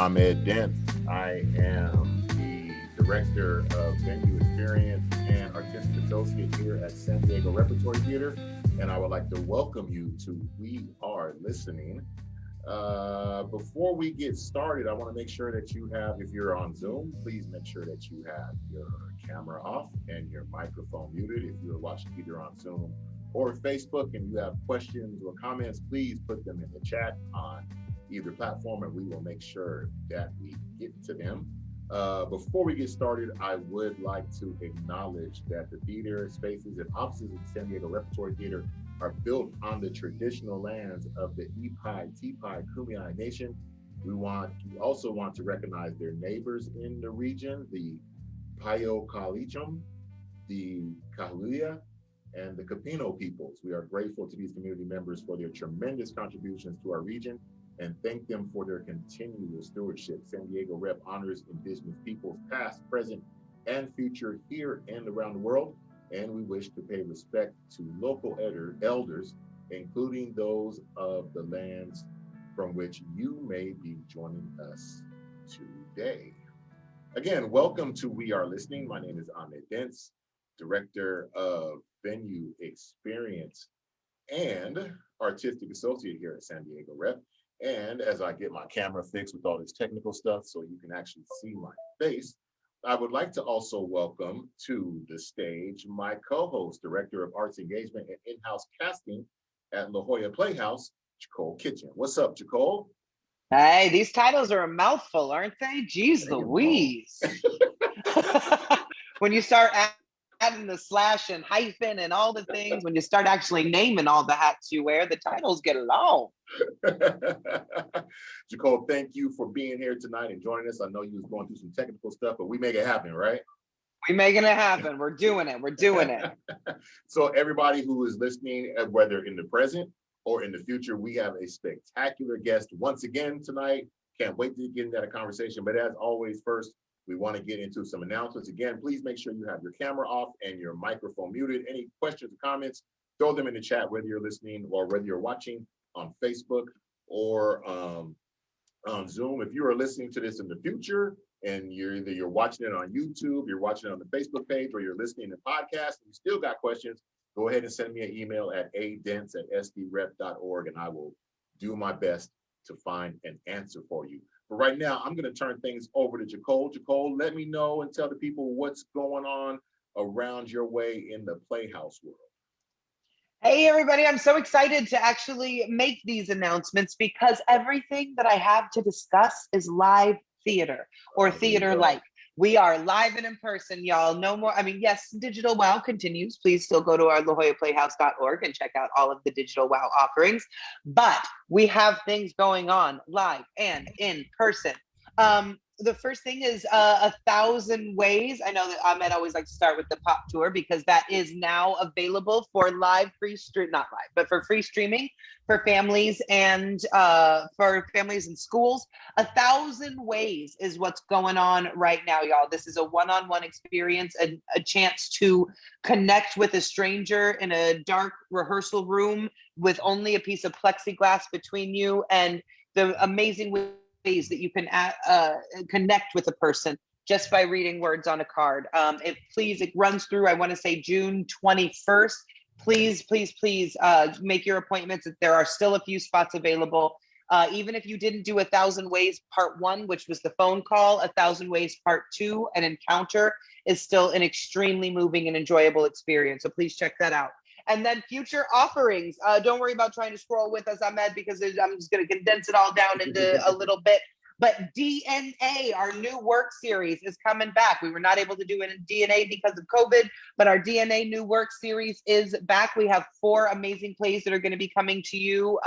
Ahmed Dents. I am the Director of Venue Experience and Artistic Associate here at San Diego Repertory Theatre, and I would like to welcome you to We Are Listening. Before we get started, I want to make sure that you have, if you're on Zoom, please make sure that you have your camera off and your microphone muted. If you're watching either on Zoom or Facebook and you have questions or comments, please put them in the chat on either platform and we will make sure that we get to them. Before we get started, I would like to acknowledge that the theater spaces and offices of the San Diego Repertory Theatre are built on the traditional lands of the Ipai, Tipai, Kumeyaay Nation. We also want to recognize their neighbors in the region, the Payo Kalichum, the Kahuia, and the Capino peoples. We are grateful to these community members for their tremendous contributions to our region and thank them for their continual stewardship. San Diego Rep honors Indigenous peoples past, present, and future here and around the world. And we wish to pay respect to local elders, including those of the lands from which you may be joining us today. Again, welcome to We Are Listening. My name is Ahmed Dents, Director of Venue Experience and Artistic Associate here at San Diego Rep. And as I get my camera fixed with all this technical stuff so you can actually see my face, I would like to also welcome to the stage my co-host, Director of Arts Engagement and In-House Casting at La Jolla Playhouse, Jacole Kitchen. What's up, Jacole? Hey, these titles are a mouthful, aren't they? Jeez Louise. When you start adding the slash and hyphen and all the things, when you start actually naming all the hats you wear, the titles get long. Jacole, thank you for being here tonight and joining us. I know you was going through some technical stuff, but we make it happen, right? We making it happen. We're doing it. We're doing it. So everybody who is listening, whether in the present or in the future, we have a spectacular guest once again tonight. Can't wait to get into that conversation. But as always, first, we want to get into some announcements. Again, please make sure you have your camera off and your microphone muted. Any questions or comments, throw them in the chat, whether you're listening or whether you're watching on Facebook or on Zoom. If you are listening to this in the future and you're watching it on YouTube, you're watching it on the Facebook page, or you're listening to podcasts and you still got questions, go ahead and send me an email at adents@sdrep.org and I will do my best to find an answer for you. But right now, I'm going to turn things over to Jacole. Jacole, let me know and tell the people what's going on around your way in the Playhouse world. Hey, everybody. I'm so excited to actually make these announcements because everything that I have to discuss is live theater or theater-like. We are live and in person, y'all. No more. I mean, yes, digital wow continues. Please still go to our lajollaplayhouse.org and check out all of the digital wow offerings. But we have things going on live and in person. The first thing is 1,000 Ways. I know that Ahmed always likes to start with the pop tour because that is now available for free streaming for families and schools. 1,000 Ways is what's going on right now, y'all. This is a one-on-one experience, a chance to connect with a stranger in a dark rehearsal room with only a piece of plexiglass between you, and the amazing ways that you can connect with a person just by reading words on a card. It runs through, I want to say, June 21st. Please make your appointments. There are still a few spots available. Even if you didn't do 1,000 Ways Part 1, which was the phone call, 1,000 Ways Part 2, an encounter, is still an extremely moving and enjoyable experience. So please check that out. And then future offerings. Don't worry about trying to scroll with us, Ahmed, because I'm just going to condense it all down into a little bit. But DNA, our new work series, is coming back. We were not able to do it in DNA because of COVID, but our DNA new work series is back. We have 4 amazing plays that are going to be coming to you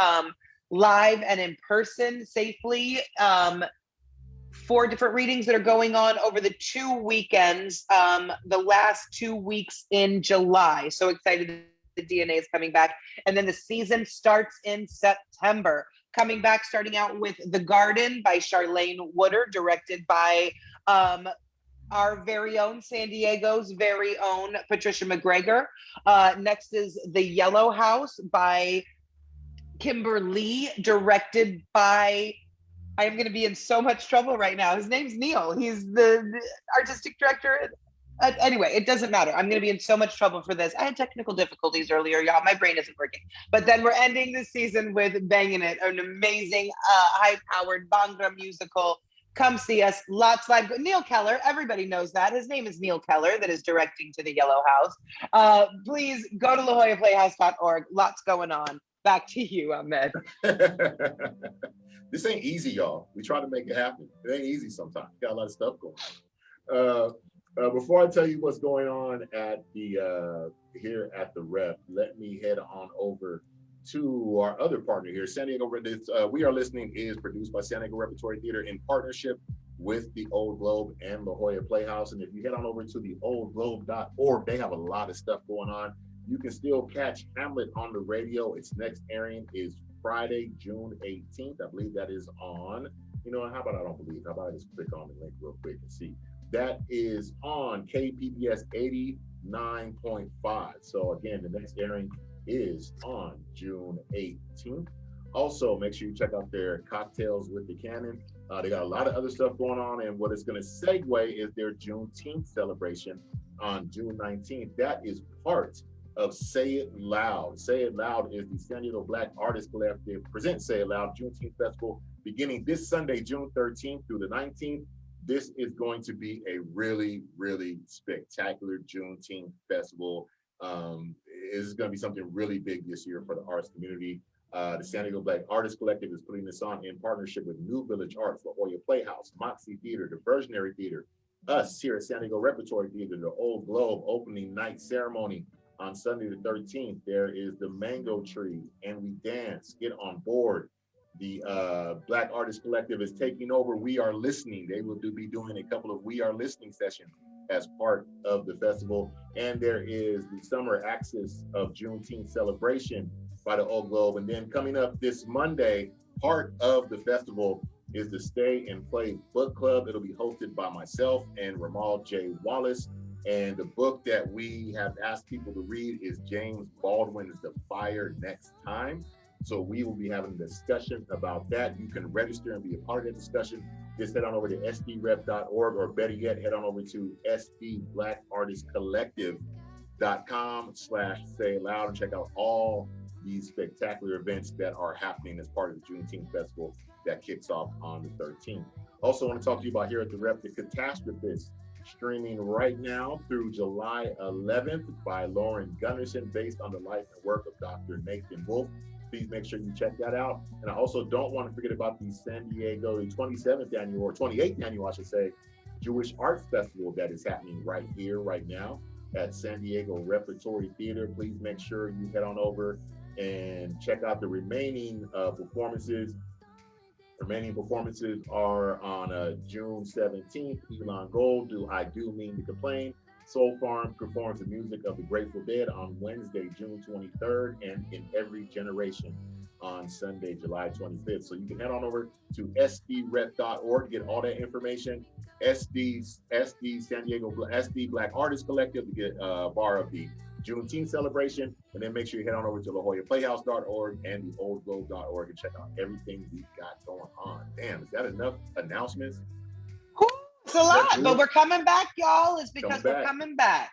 live and in person safely. 4 different readings that are going on over the 2 weekends, the last 2 weeks in July. So excited the DNA is coming back. And then the season starts in September. Coming back, starting out with The Garden by Charlene Wooder, directed by our very own, San Diego's very own Patricia McGregor. Next is The Yellow House by Kimber Lee, directed by I am going to be in so much trouble right now. His name's Neil. He's the artistic director. Anyway, it doesn't matter. I'm going to be in so much trouble for this. I had technical difficulties earlier, y'all. My brain isn't working. But then we're ending the season with Banging It, an amazing, high-powered Bhangra musical. Come see us. Lots live. Neil Keller, everybody knows that. His name is Neil Keller, that is directing to the Yellow House. Please go to lajollaplayhouse.org. Lots going on. Back to you, Ahmed. This ain't easy, y'all. We try to make it happen. It ain't easy sometimes. Got a lot of stuff going on. Before I tell you what's going on at the here at the Rep, let me head on over to our other partner here, San Diego. We Are Listening is produced by San Diego Repertory Theatre in partnership with the Old Globe and La Jolla Playhouse. And if you head on over to the oldglobe.org, they have a lot of stuff going on. You can still catch Hamlet on the radio. Its next airing is Friday, June 18th. I believe that is on, how about I don't believe, how about I just click on the link real quick and see. That is on KPBS 89.5. So again, the next airing is on June 18th. Also, make sure you check out their Cocktails with the Cannon. They got a lot of other stuff going on, and what is going to segue is their Juneteenth celebration on June 19th. That is part of Say It Loud. Say It Loud is the San Diego Black Artists Collective presents Say It Loud Juneteenth Festival beginning this Sunday, June 13th through the 19th. This is going to be a really, really spectacular Juneteenth festival. This is going to be something really big this year for the arts community. The San Diego Black Artists Collective is putting this on in partnership with New Village Arts, La Jolla Playhouse, Moxie Theater, Diversionary Theater, us here at San Diego Repertory Theatre, the Old Globe opening night ceremony on Sunday the 13th. There is the Mango Tree, and we dance. Get on board. The Black Artists Collective is taking over We Are Listening. They will be doing a couple of We Are Listening sessions as part of the festival. And there is the Summer Axis of Juneteenth celebration by the Old Globe. And then coming up this Monday, part of the festival is the Stay and Play Book Club. It'll be hosted by myself and Ramal J. Wallace. And the book that we have asked people to read is James Baldwin's The Fire Next Time. So we will be having a discussion about that. You can register and be a part of the discussion. Just head on over to sdrep.org, or better yet, head on over to sdblackartistcollective.com/say it loud and check out all these spectacular events that are happening as part of the Juneteenth Festival that kicks off on the 13th. Also want to talk to you about here at the Rep, The Catastrophist, streaming right now through July 11th by Lauren Gunnarsson, based on the life and work of Dr. Nathan Wolfe. Please make sure you check that out. And I also don't want to forget about the San Diego 27th annual, or 28th annual, I should say, Jewish Arts Festival that is happening right here, right now at San Diego Repertory Theatre. Please make sure you head on over and check out the remaining performances. Remaining performances are on June 17th. Elon Gold, Do I Do Mean to Complain? Soul Farm performs the music of the Grateful Dead on Wednesday, June 23rd, and In Every Generation on Sunday, July 25th. So you can head on over to sdrep.org, get all that information. SD San Diego SD Black Artists Collective to get a bar of the Juneteenth celebration, and then make sure you head on over to lajollaplayhouse.org and the oldglobe.org and check out everything we've got going on. Damn, is that enough announcements? It's a lot, but we're coming back, y'all. It's because we're coming back.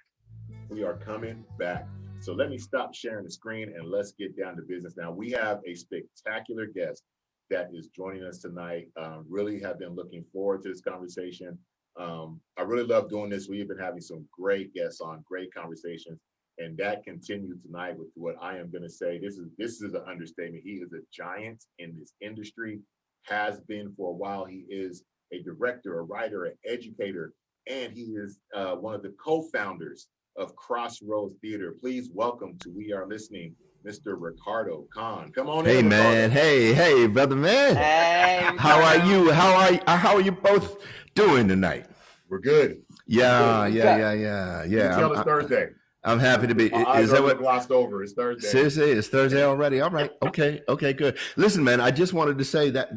We are coming back. So let me stop sharing the screen and let's get down to business now. We have a spectacular guest that is joining us tonight. Really have been looking forward to this conversation. I really love doing this. We've been having some great guests on, great conversations, and that continued tonight with what I am going to say. This is an understatement. He is a giant in this industry, has been for a while. He is a director, a writer, an educator, and he is one of the co-founders of Crossroads Theatre. Please welcome to We Are Listening, Mr. Ricardo Khan. Come on in, Ricardo. Man. Hey, brother, man. Hey, how are you? How are you both doing tonight? We're good. Yeah. You tell it's Thursday. I'm happy to be. Is that what glossed over? It's Thursday. Seriously, it's Thursday already. All right. Okay, good. Listen, man, I just wanted to say that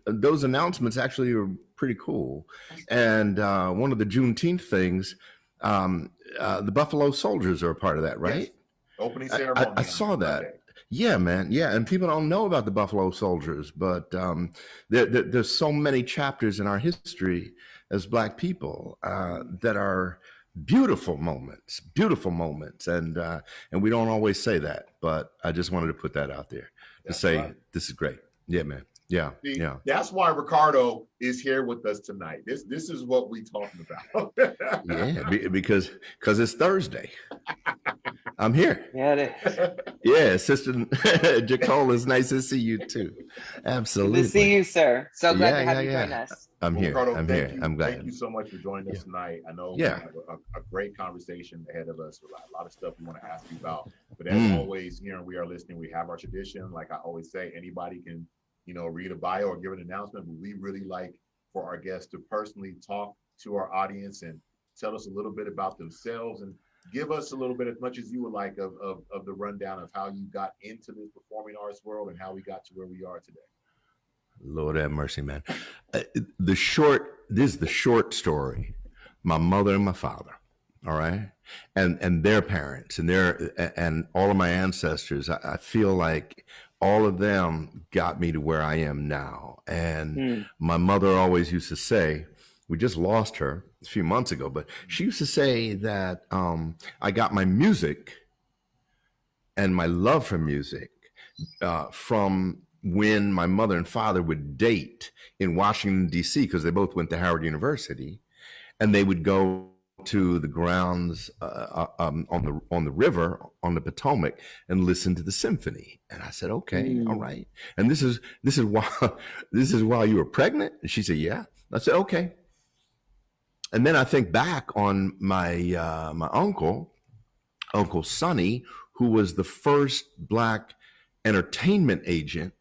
those announcements actually are pretty cool. And one of the Juneteenth things, the Buffalo Soldiers are a part of that, right? Yes. Opening ceremony. I saw that. Sunday. Yeah, man. Yeah, and people don't know about the Buffalo Soldiers, but there's so many chapters in our history as Black people that are beautiful moments, and we don't always say that. But I just wanted to put that out there to That's say right. this is great. Yeah, man. Yeah, See, yeah, that's why Ricardo is here with us tonight. This is what we talking about. yeah. Because it's Thursday. I'm here. Yeah, it is. Yeah, Sister Jacole, it's nice to see you too. Absolutely. Good to see you, sir. So glad Yeah, to have yeah, you join yeah. us. I'm Well, here. Ricardo, I'm thank here. you. I'm glad. Thank you so much for joining us Yeah. tonight. I know Yeah. we have a great conversation ahead of us. A lot of stuff we want to ask you about. But as Mm. always, here and We Are Listening, we have our tradition. Like I always say, anybody can, read a bio or give an announcement. But we really like for our guests to personally talk to our audience and tell us a little bit about themselves and give us a little bit, as much as you would like, of the rundown of how you got into this performing arts world and how we got to where we are today. Lord have mercy, man. This is the short story. My mother and my father, all right, and their parents and all of my ancestors. I feel like all of them got me to where I am now. And my mother always used to say, we just lost her a few months ago, but she used to say that I got my music and my love for music from when my mother and father would date in Washington, D.C., because they both went to Howard University, and they would go to the grounds on the river on the Potomac and listen to the symphony. And I said, okay, all right. And this is why this is while you were pregnant. And she said, yeah. I said, okay. And then I think back on my my Uncle Sonny, who was the first Black entertainment agent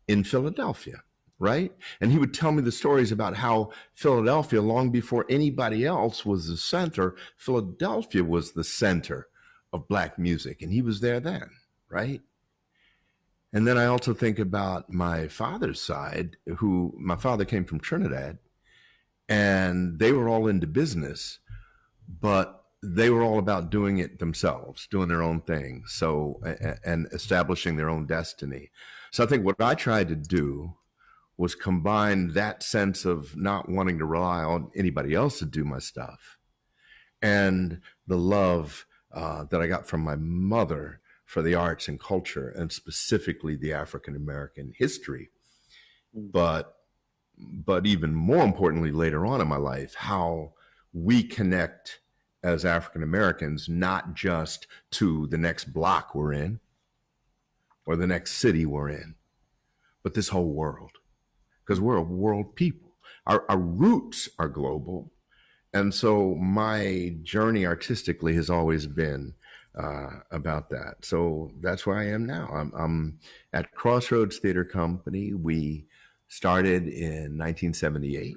in Philadelphia, right? And he would tell me the stories about how Philadelphia, long before anybody else was the center, Philadelphia was the center of Black music. And he was there then, right? And then I also think about my father's side, who my father came from Trinidad, and they were all into business, but they were all about doing it themselves, doing their own thing, so and establishing their own destiny. So I think what I tried to do was combine that sense of not wanting to rely on anybody else to do my stuff and the love that I got from my mother for the arts and culture, and specifically the African American history. But even more importantly, later on in my life, how we connect as African Americans, not just to the next block we're in or the next city we're in, but this whole world, because we're a world people. Our roots are global. And so my journey artistically has always been about that. So that's where I am now. I'm at Crossroads Theatre Company. We started in 1978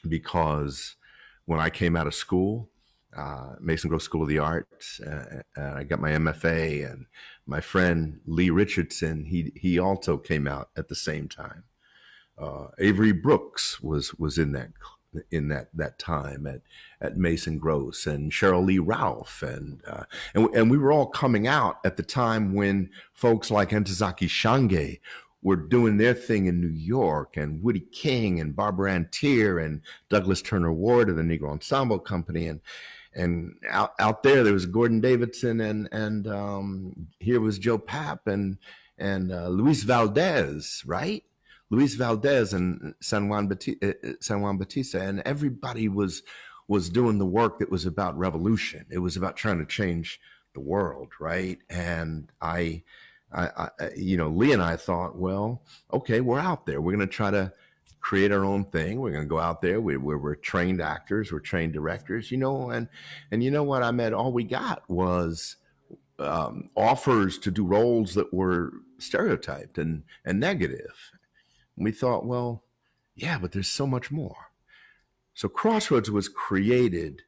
because when I came out of school, Mason Grove School of the Arts, I got my MFA, and my friend Lee Richardson, he also came out at the same time. Avery Brooks was in that time at Mason Gross, and Cheryl Lee Ralph, and we were all coming out at the time when folks like Ntozake Shange were doing their thing in New York, and Woody King and Barbara Ann Teer and Douglas Turner Ward of the Negro Ensemble Company, and out there was Gordon Davidson, and here was Joe Papp and Luis Valdez, right? Luis Valdez and San Juan Bautista, and everybody was doing the work that was about revolution. It was about trying to change the world, right? And I Lee and I thought, well, okay, we're out there. We're going to try to create our own thing. We're going to go out there. We're trained actors. We're trained directors, and you know what, Ahmed? All we got was offers to do roles that were stereotyped and negative. We thought, well, yeah, but there's so much more. So Crossroads was created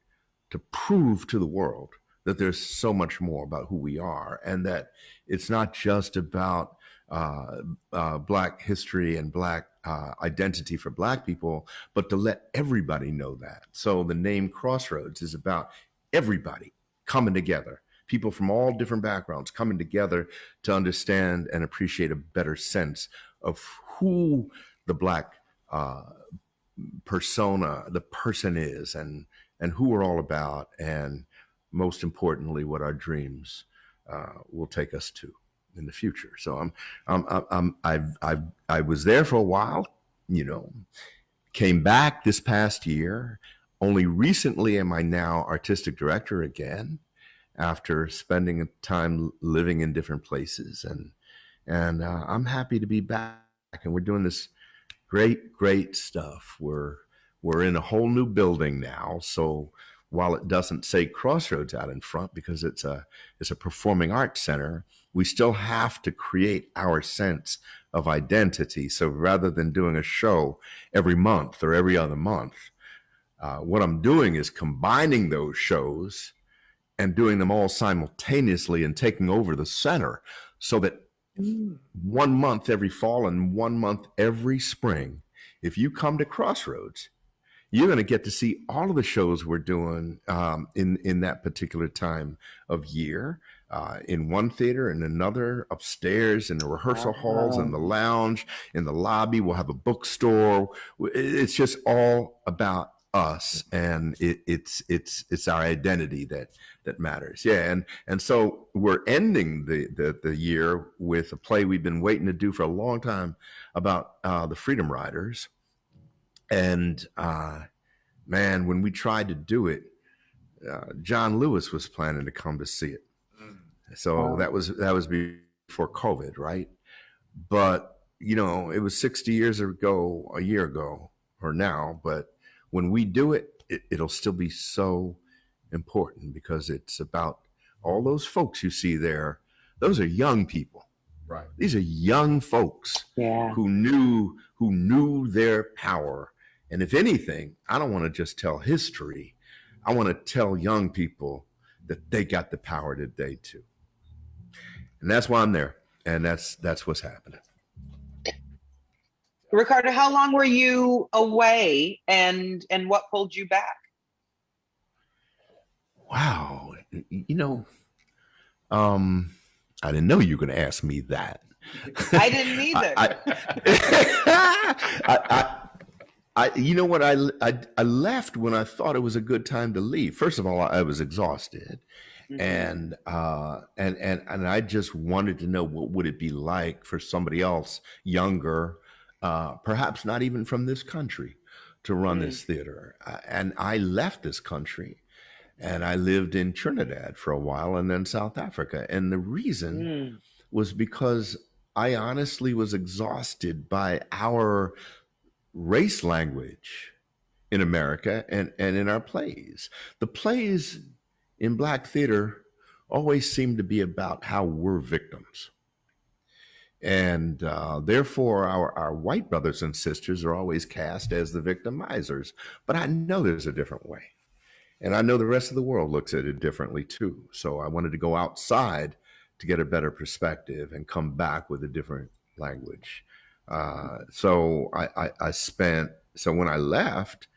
to prove to the world that there's so much more about who we are, and that it's not just about Black history and Black identity for Black people, but to let everybody know that. So the name Crossroads is about everybody coming together people from all different backgrounds coming together to understand and appreciate a better sense of who the Black persona, the person is, and who we're all about, and most importantly, what our dreams will take us to in the future. So I was there for a while, you know, came back this past year. Only recently am I now artistic director again, after spending time living in different places, and I'm happy to be back. And we're doing this great stuff. We're in a whole new building now, so while it doesn't say Crossroads out in front because it's a performing arts center, we still have to create our sense of identity. So rather than doing a show every month or every other month, what I'm doing is combining those shows and doing them all simultaneously and taking over the center, so that 1 month every fall and 1 month every spring, if you come to Crossroads, you're going to get to see all of the shows we're doing in that particular time of year, in one theater and another, upstairs in the rehearsal halls, in the lounge, in the lobby. We'll have a bookstore. It's just all about us, and it's our identity that matters. Yeah, and so we're ending the year with a play we've been waiting to do for a long time about the Freedom Riders. And man, when we tried to do it, John Lewis was planning to come to see it. So that was before COVID, right? But you know, it was 60 years ago, a year ago, or now. But when we do it, it'll still be so important, because it's about all those folks you see there. Those are young people. Right. These are young folks who knew their power. And if anything, I don't want to just tell history. I want to tell young people that they got the power today too. And that's why I'm there. And that's what's happening. Ricardo, how long were you away, and what pulled you back? Wow. You know, I didn't know you were going to ask me that. I didn't either. You know what? I left when I thought it was a good time to leave. First of all, I was exhausted, and I just wanted to know what would it be like for somebody else, younger, perhaps not even from this country, to run this theater. And I left this country, and I lived in Trinidad for a while, and then South Africa. And the reason was because I honestly was exhausted by our race language in America and in our plays. The plays in Black theater always seem to be about how we're victims. And therefore, our white brothers and sisters are always cast as the victimizers. But I know there's a different way. And I know the rest of the world looks at it differently too. So I wanted to go outside to get a better perspective and come back with a different language. So when I left,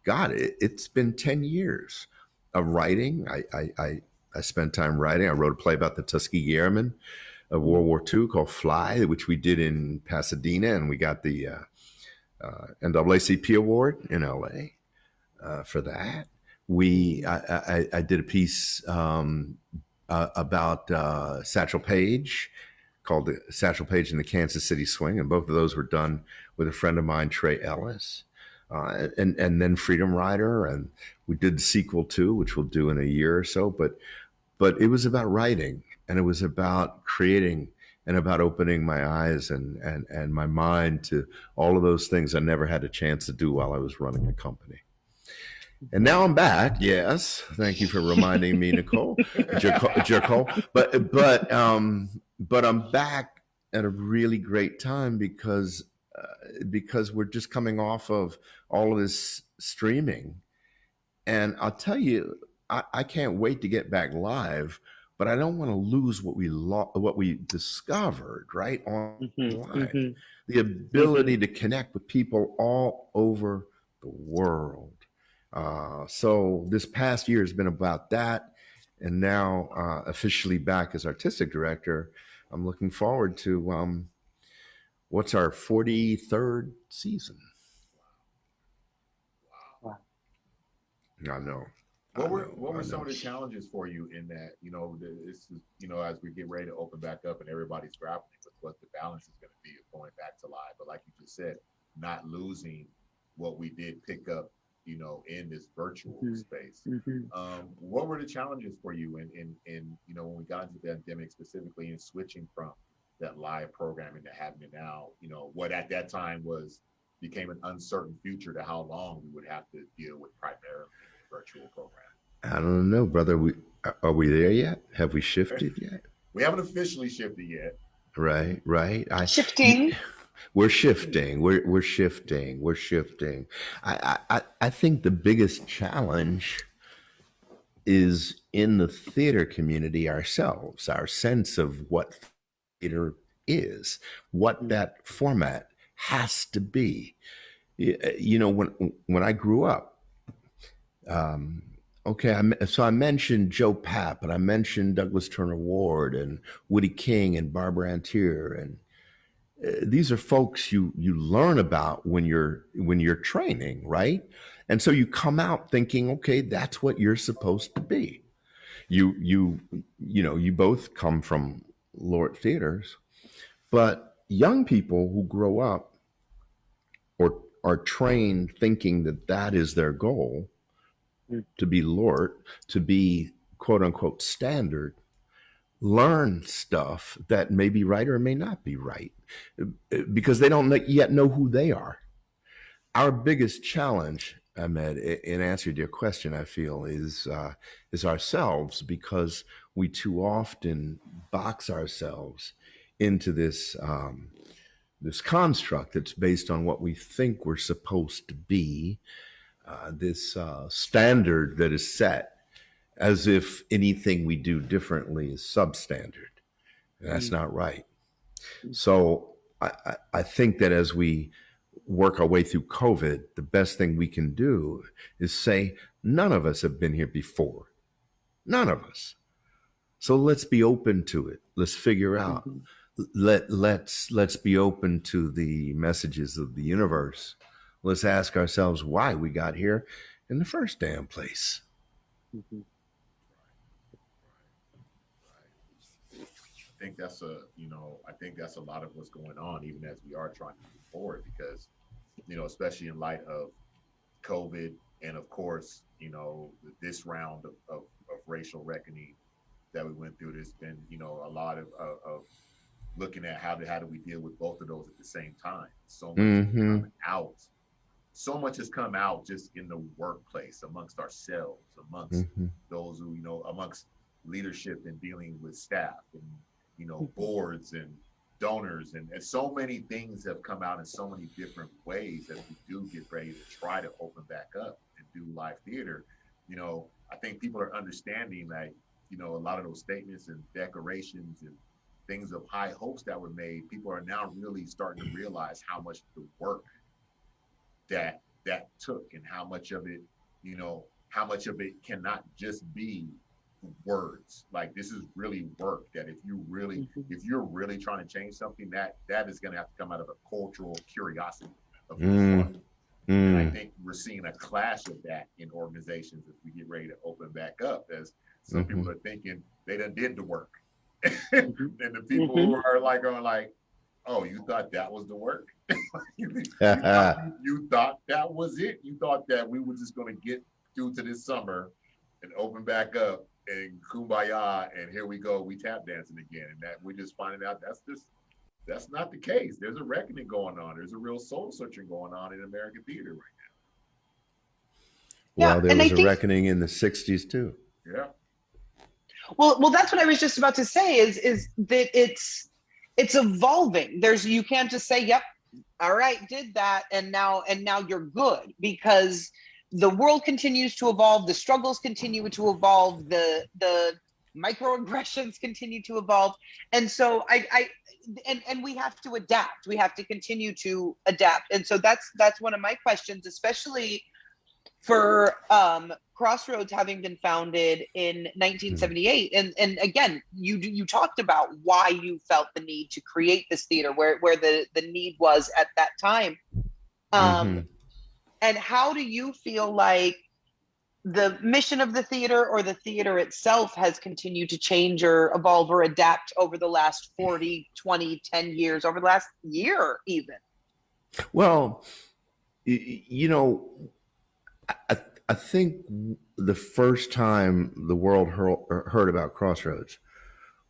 God, it's been 10 years of writing. I spent time writing. I wrote a play about the Tuskegee Airmen of World War II called Fly, which we did in Pasadena, and we got the NAACP award in LA for that. I did a piece about Satchel Paige, called the Satchel Paige and the Kansas City Swing, and both of those were done with a friend of mine, Trey Ellis, and then Freedom Rider, and we did the sequel too, which we'll do in a year or so. But it was about writing, and it was about creating, and about opening my eyes and my mind to all of those things I never had a chance to do while I was running a company. And now I'm back. Yes, thank you for reminding me, Nicole, Jacole. But I'm back at a really great time because we're just coming off of all of this streaming, and I'll tell you, I can't wait to get back live. But I don't want to lose what we discovered right online, the ability to connect with people all over the world. So this past year has been about that, and now officially back as artistic director. I'm looking forward to what's our 43rd season. Wow. I know. What were some of the challenges for you in that, this is, as we get ready to open back up and everybody's grappling with what the balance is going to be of going back to live, but like you just said, not losing what we did pick up, in this virtual space. What were the challenges for you in when we got into the pandemic specifically and switching from that live programming to having it now, what at that time became an uncertain future to how long we would have to deal with primarily virtual program? I don't know, brother. Are we there yet? Have we shifted yet? We haven't officially shifted yet. Right. Shifting. We're shifting. We're shifting. We're shifting. I think the biggest challenge is in the theater community ourselves, our sense of what theater is, what that format has to be. When I grew up, so I mentioned Joe Papp, and I mentioned Douglas Turner Ward and Woody King and Barbara Antier, and these are folks you learn about when you're training, right? And so you come out thinking, okay, that's what you're supposed to be. You both come from Lord theaters, but young people who grow up or are trained thinking that is their goal, to be Lord, to be quote unquote standard, learn stuff that may be right or may not be right because they don't yet know who they are. Our biggest challenge, Ahmed, in answer to your question, I feel is ourselves, because we too often box ourselves into this construct that's based on what we think we're supposed to be, this standard that is set as if anything we do differently is substandard. And that's not right. So I think that as we work our way through COVID, the best thing we can do is say, none of us have been here before. None of us. So let's be open to it. Let's figure out. Let's be open to the messages of the universe. Let's ask ourselves why we got here in the first damn place. I think that's a lot of what's going on, even as we are trying to move forward, because, especially in light of COVID and of course, this round of racial reckoning that we went through, there's been, a lot of looking at how do we deal with both of those at the same time. So much has come out just in the workplace, amongst ourselves, amongst those who, amongst leadership and dealing with staff and, boards and donors, and so many things have come out in so many different ways as we do get ready to try to open back up and do live theater. I think people are understanding that, a lot of those statements and declarations and things of high hopes that were made, people are now really starting to realize how much the work that took, and how much of it cannot just be words. Like, this is really work that if you're really trying to change something, that is going to have to come out of a cultural curiosity of and I think we're seeing a clash of that in organizations as we get ready to open back up, as some people are thinking they done did the work. And the people who are going like, oh, you thought that was the work? you thought that was it? You thought that we were just going to get through to this summer and open back up and kumbaya, and here we go, we tap dancing again, and that we're just finding out that's not the case. There's a reckoning going on. There's a real soul searching going on in American theater right now. Well, there was a reckoning in the 60s too. Yeah. Well, that's what I was just about to say, is that it's evolving. You can't just say, yep, all right, did that, and now you're good, because the world continues to evolve, the struggles continue to evolve, the microaggressions continue to evolve. And so and we have to adapt. We have to continue to adapt. And so that's one of my questions, especially for Crossroads having been founded in 1978, and again, you talked about why you felt the need to create this theater, where the need was at that time. Mm-hmm. And how do you feel like the mission of the theater or the theater itself has continued to change or evolve or adapt over the last 40, 20, 10 years, over the last year even? Well, you know, I think the first time the world heard about Crossroads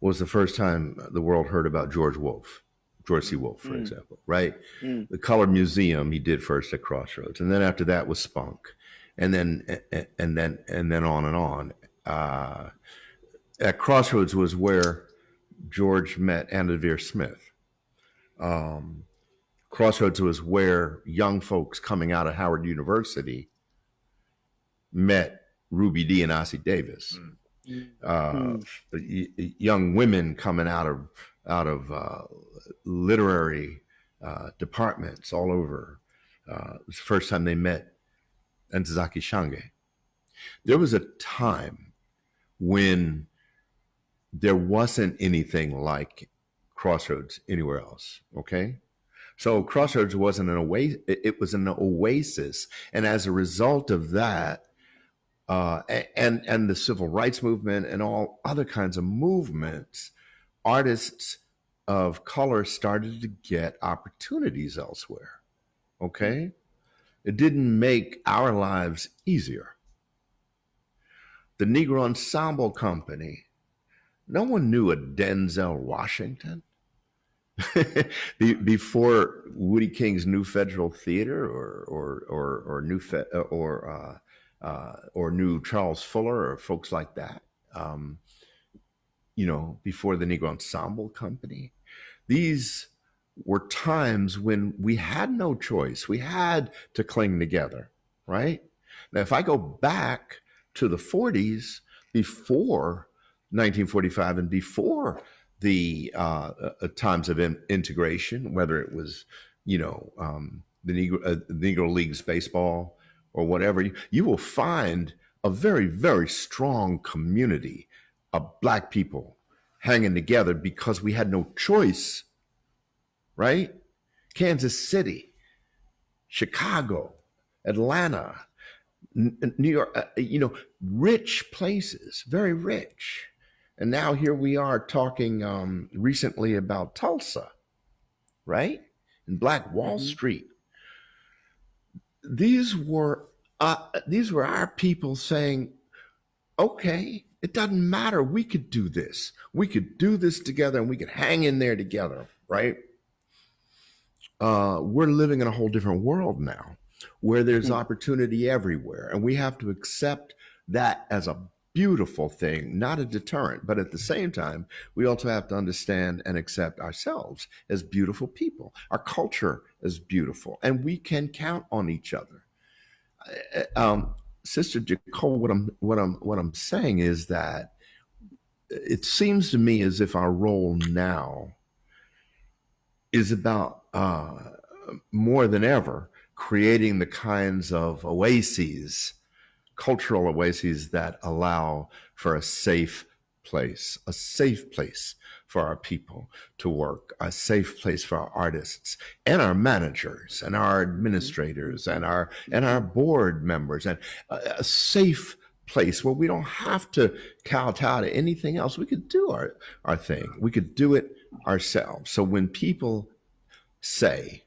was the first time the world heard about George C. Wolfe, for example, right? The Color Museum he did first at Crossroads, and then after that was Spunk, and then on and on. At Crossroads was where George met Anna Devere Smith. Crossroads was where young folks coming out of Howard University met Ruby Dee and Ossie Davis. Young women coming out of literary departments all over. It was the first time they met Ntozake Shange. There was a time when there wasn't anything like Crossroads anywhere else. Okay. So Crossroads wasn't an oasis, it was an oasis. And as a result of that, and the civil rights movement and all other kinds of movements, artists of color started to get opportunities elsewhere. Okay. It didn't make our lives easier. The Negro Ensemble Company, no one knew a Denzel Washington before Woody King's New Federal Theater or New Charles Fuller or folks like that. Before the Negro Ensemble Company, these were times when we had no choice. We had to cling together, right? Now, if I go back to the 40s, before 1945 and before the times of integration, whether it was, the Negro Leagues baseball or whatever, you will find a very, very strong community of Black people hanging together because we had no choice, right? Kansas City, Chicago, Atlanta, New York, rich places, very rich. And now here we are talking recently about Tulsa, right? And Black Wall Street. These were our people saying, okay, it doesn't matter. We could do this. We could do this together and we could hang in there together, right? We're living in a whole different world now where there's opportunity everywhere. And we have to accept that as a beautiful thing, not a deterrent. But at the same time, we also have to understand and accept ourselves as beautiful people. Our culture is beautiful, and we can count on each other. Sister Jacole, what I'm saying is that it seems to me as if our role now is about more than ever creating the kinds of oases, cultural oases that allow for a safe place for our people to work, a safe place for our artists and our managers and our administrators and our board members, and a safe place where we don't have to kowtow to anything else. We could do our thing. We could do it ourselves. So when people say,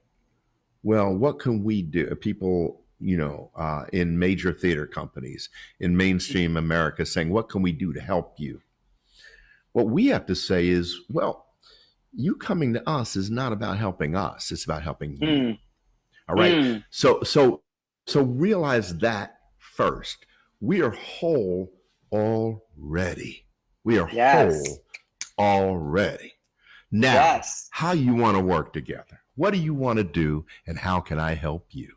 well, what can we do? People, in major theater companies, in mainstream America saying, what can we do to help you? What we have to say is, well, you coming to us is not about helping us. It's about helping you. All right. So realize that first. We are whole already. We are whole already. Now, how you want to work together? What do you want to do, and how can I help you?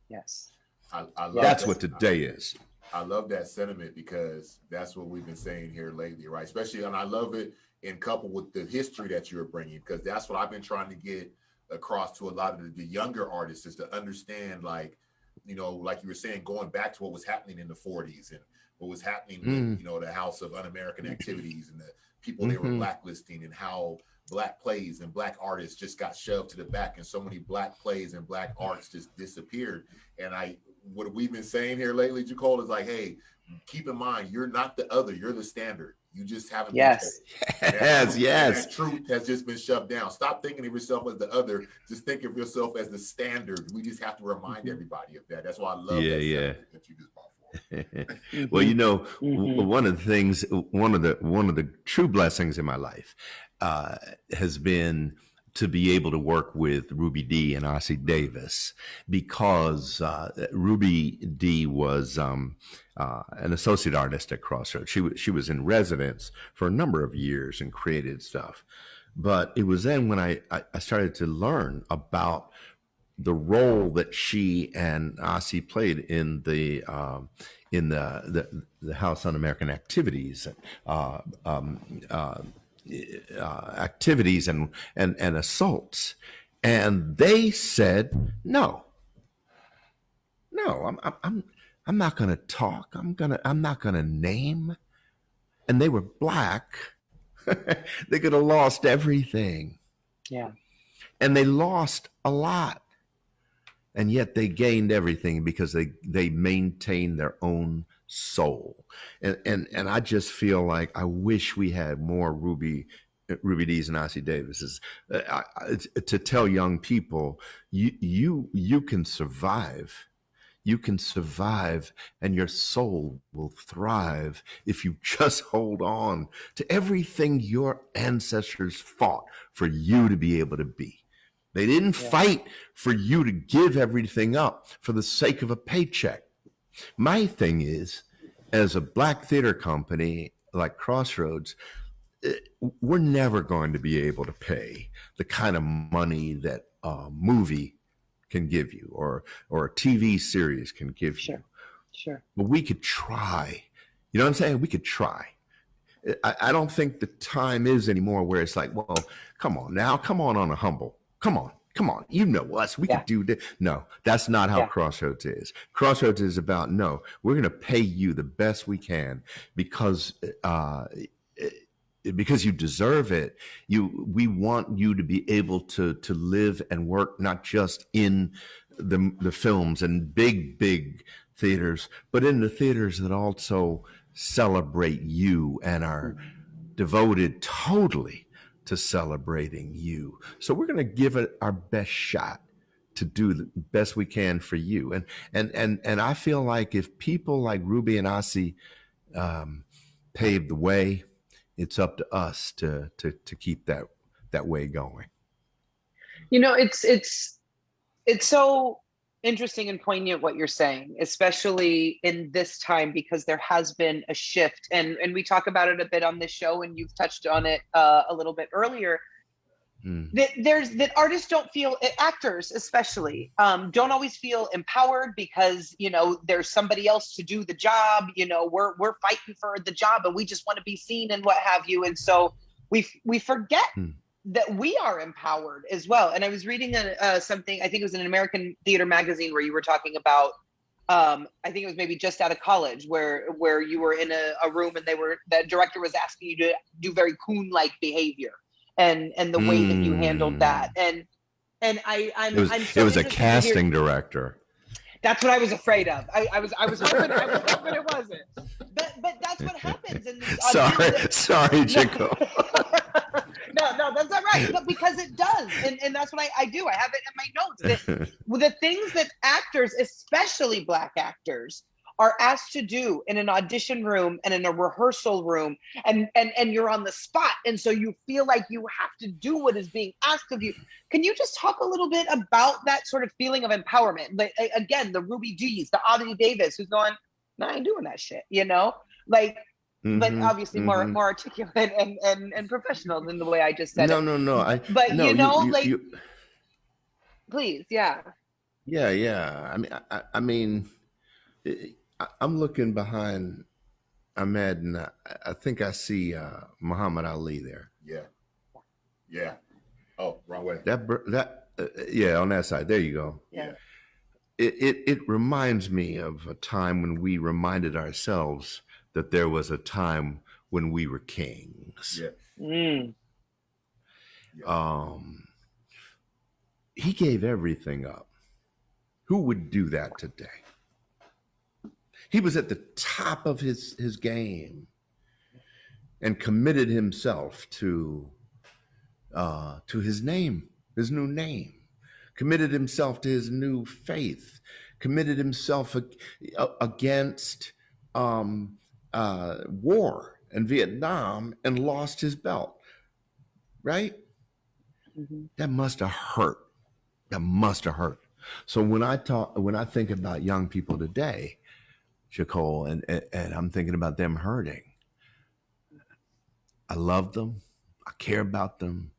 Yes. I love That's that. what today is. I love that sentiment because that's what we've been saying here lately, right? Especially, and I love it in couple with the history that you're bringing, because that's what I've been trying to get across to a lot of the younger artists, is to understand, like, like you were saying, going back to what was happening in the 40s and what was happening with, the House of Un-American Activities and the people they were blacklisting, and how Black plays and Black artists just got shoved to the back, and so many Black plays and Black arts just disappeared. And what we've been saying here lately, Jacole, is like, hey, keep in mind, you're not the other, you're the standard. You just haven't been told. Yes. That truth has just been shoved down. Stop thinking of yourself as the other. Just think of yourself as the standard. We just have to remind everybody of that. That's why I love that you just brought forward. Well, one of the things, one of the true blessings in my life has been to be able to work with Ruby Dee and Ossie Davis, because Ruby Dee was an associate artist at Crossroads. She was in residence for a number of years and created stuff. But it was then when I started to learn about the role that she and Ossie played in the House Un-American Activities, activities and assaults, and they said no, I'm not going to talk. I'm not going to name. And they were Black. They could have lost everything. Yeah. And they lost a lot. And yet they gained everything because they maintained their own soul. And I just feel like I wish we had more Ruby Dees and Ossie Davises to tell young people, you can survive. You can survive, and your soul will thrive if you just hold on to everything your ancestors fought for you to be able to be. They didn't fight for you to give everything up for the sake of a paycheck. My thing is, as a Black theater company like Crossroads, we're never going to be able to pay the kind of money that a movie can give you, or a TV series can give you. Sure. But we could try. You know what I'm saying? We could try. I don't think the time is anymore where it's like, well, come on on a humble. Come on. You know us. We could do this. No, that's not how Crossroads is. Crossroads is about, no, we're going to pay you the best we can because you deserve it. We want you to be able to live and work not just in the films and big theaters, but in the theaters that also celebrate you and are devoted totally to celebrating you. So we're going to give it our best shot to do the best we can for you. And I feel like if people like Ruby and Ossie pave the way, it's up to us to keep that way going. It's so interesting and poignant what you're saying, especially in this time, because there has been a shift, and we talk about it a bit on this show, and you've touched on it a little bit earlier. That artists don't feel, actors especially, don't always feel empowered because there's somebody else to do the job. We're fighting for the job, and we just want to be seen and what have you, and so we forget that we are empowered as well. And I was reading something, I think it was in an American Theater magazine, where you were talking about, I think it was maybe just out of college, where you were in a room and the director was asking you to do very coon-like behavior, and the way that you handled that. And it was a casting director. That's what I was afraid of. I was hoping it wasn't. But that's what happens in these Sorry, Jacole. No, that's not right. No, because it does. And that's what I do. I have it in my notes. That the things that actors, especially Black actors, are asked to do in an audition room and in a rehearsal room, and you're on the spot. And so you feel like you have to do what is being asked of you. Can you just talk a little bit about that sort of feeling of empowerment? Like, again, the Ruby Dees, the Ossie Davis, who's going, no, I ain't doing that shit, but obviously more articulate and professional than the way I just said it. No. Please, yeah. Yeah. I mean, I'm looking behind Ahmed, and I think I see Muhammad Ali there. Yeah. Oh, wrong way. That on that side. There you go. Yeah. it reminds me of a time when we reminded ourselves that there was a time when we were kings. Yes. Mm. Yes. He gave everything up. Who would do that today? He was at the top of his game and committed himself to his name, his new name, committed himself to his new faith, committed himself against war in Vietnam and lost his belt, right? Mm-hmm. That must have hurt. That must have hurt. So when I think about young people today, Jacole, and I'm thinking about them hurting, I love them, I care about them,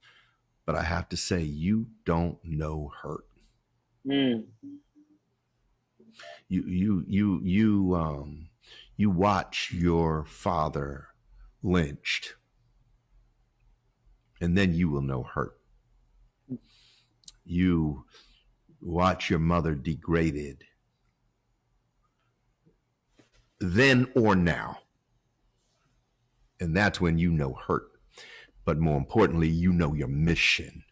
but I have to say, you don't know hurt. Mm. You watch your father lynched, and then you will know hurt. You watch your mother degraded, then or now, and that's when you know hurt. But more importantly, you know your mission.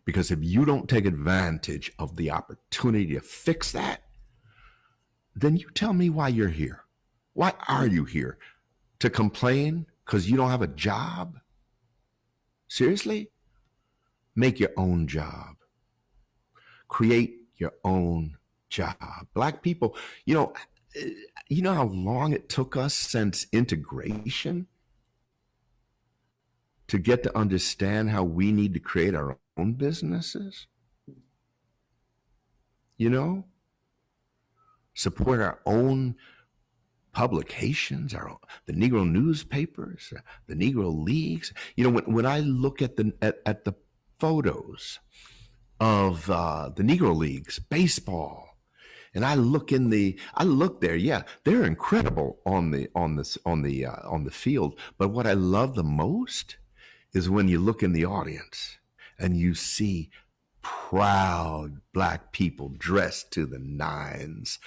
Because if you don't take advantage of the opportunity to fix that, then you tell me why you're here. Why are you here? To complain because you don't have a job? Seriously? Make your own job. Create your own job. Black people, you know how long it took us since integration to get to understand how we need to create our own businesses? You know? Support our own publications, the Negro newspapers, the Negro leagues. You know, when I look at the photos of the Negro leagues, baseball, and I look there, yeah, they're incredible on the field. But what I love the most is when you look in the audience and you see proud Black people dressed to the nines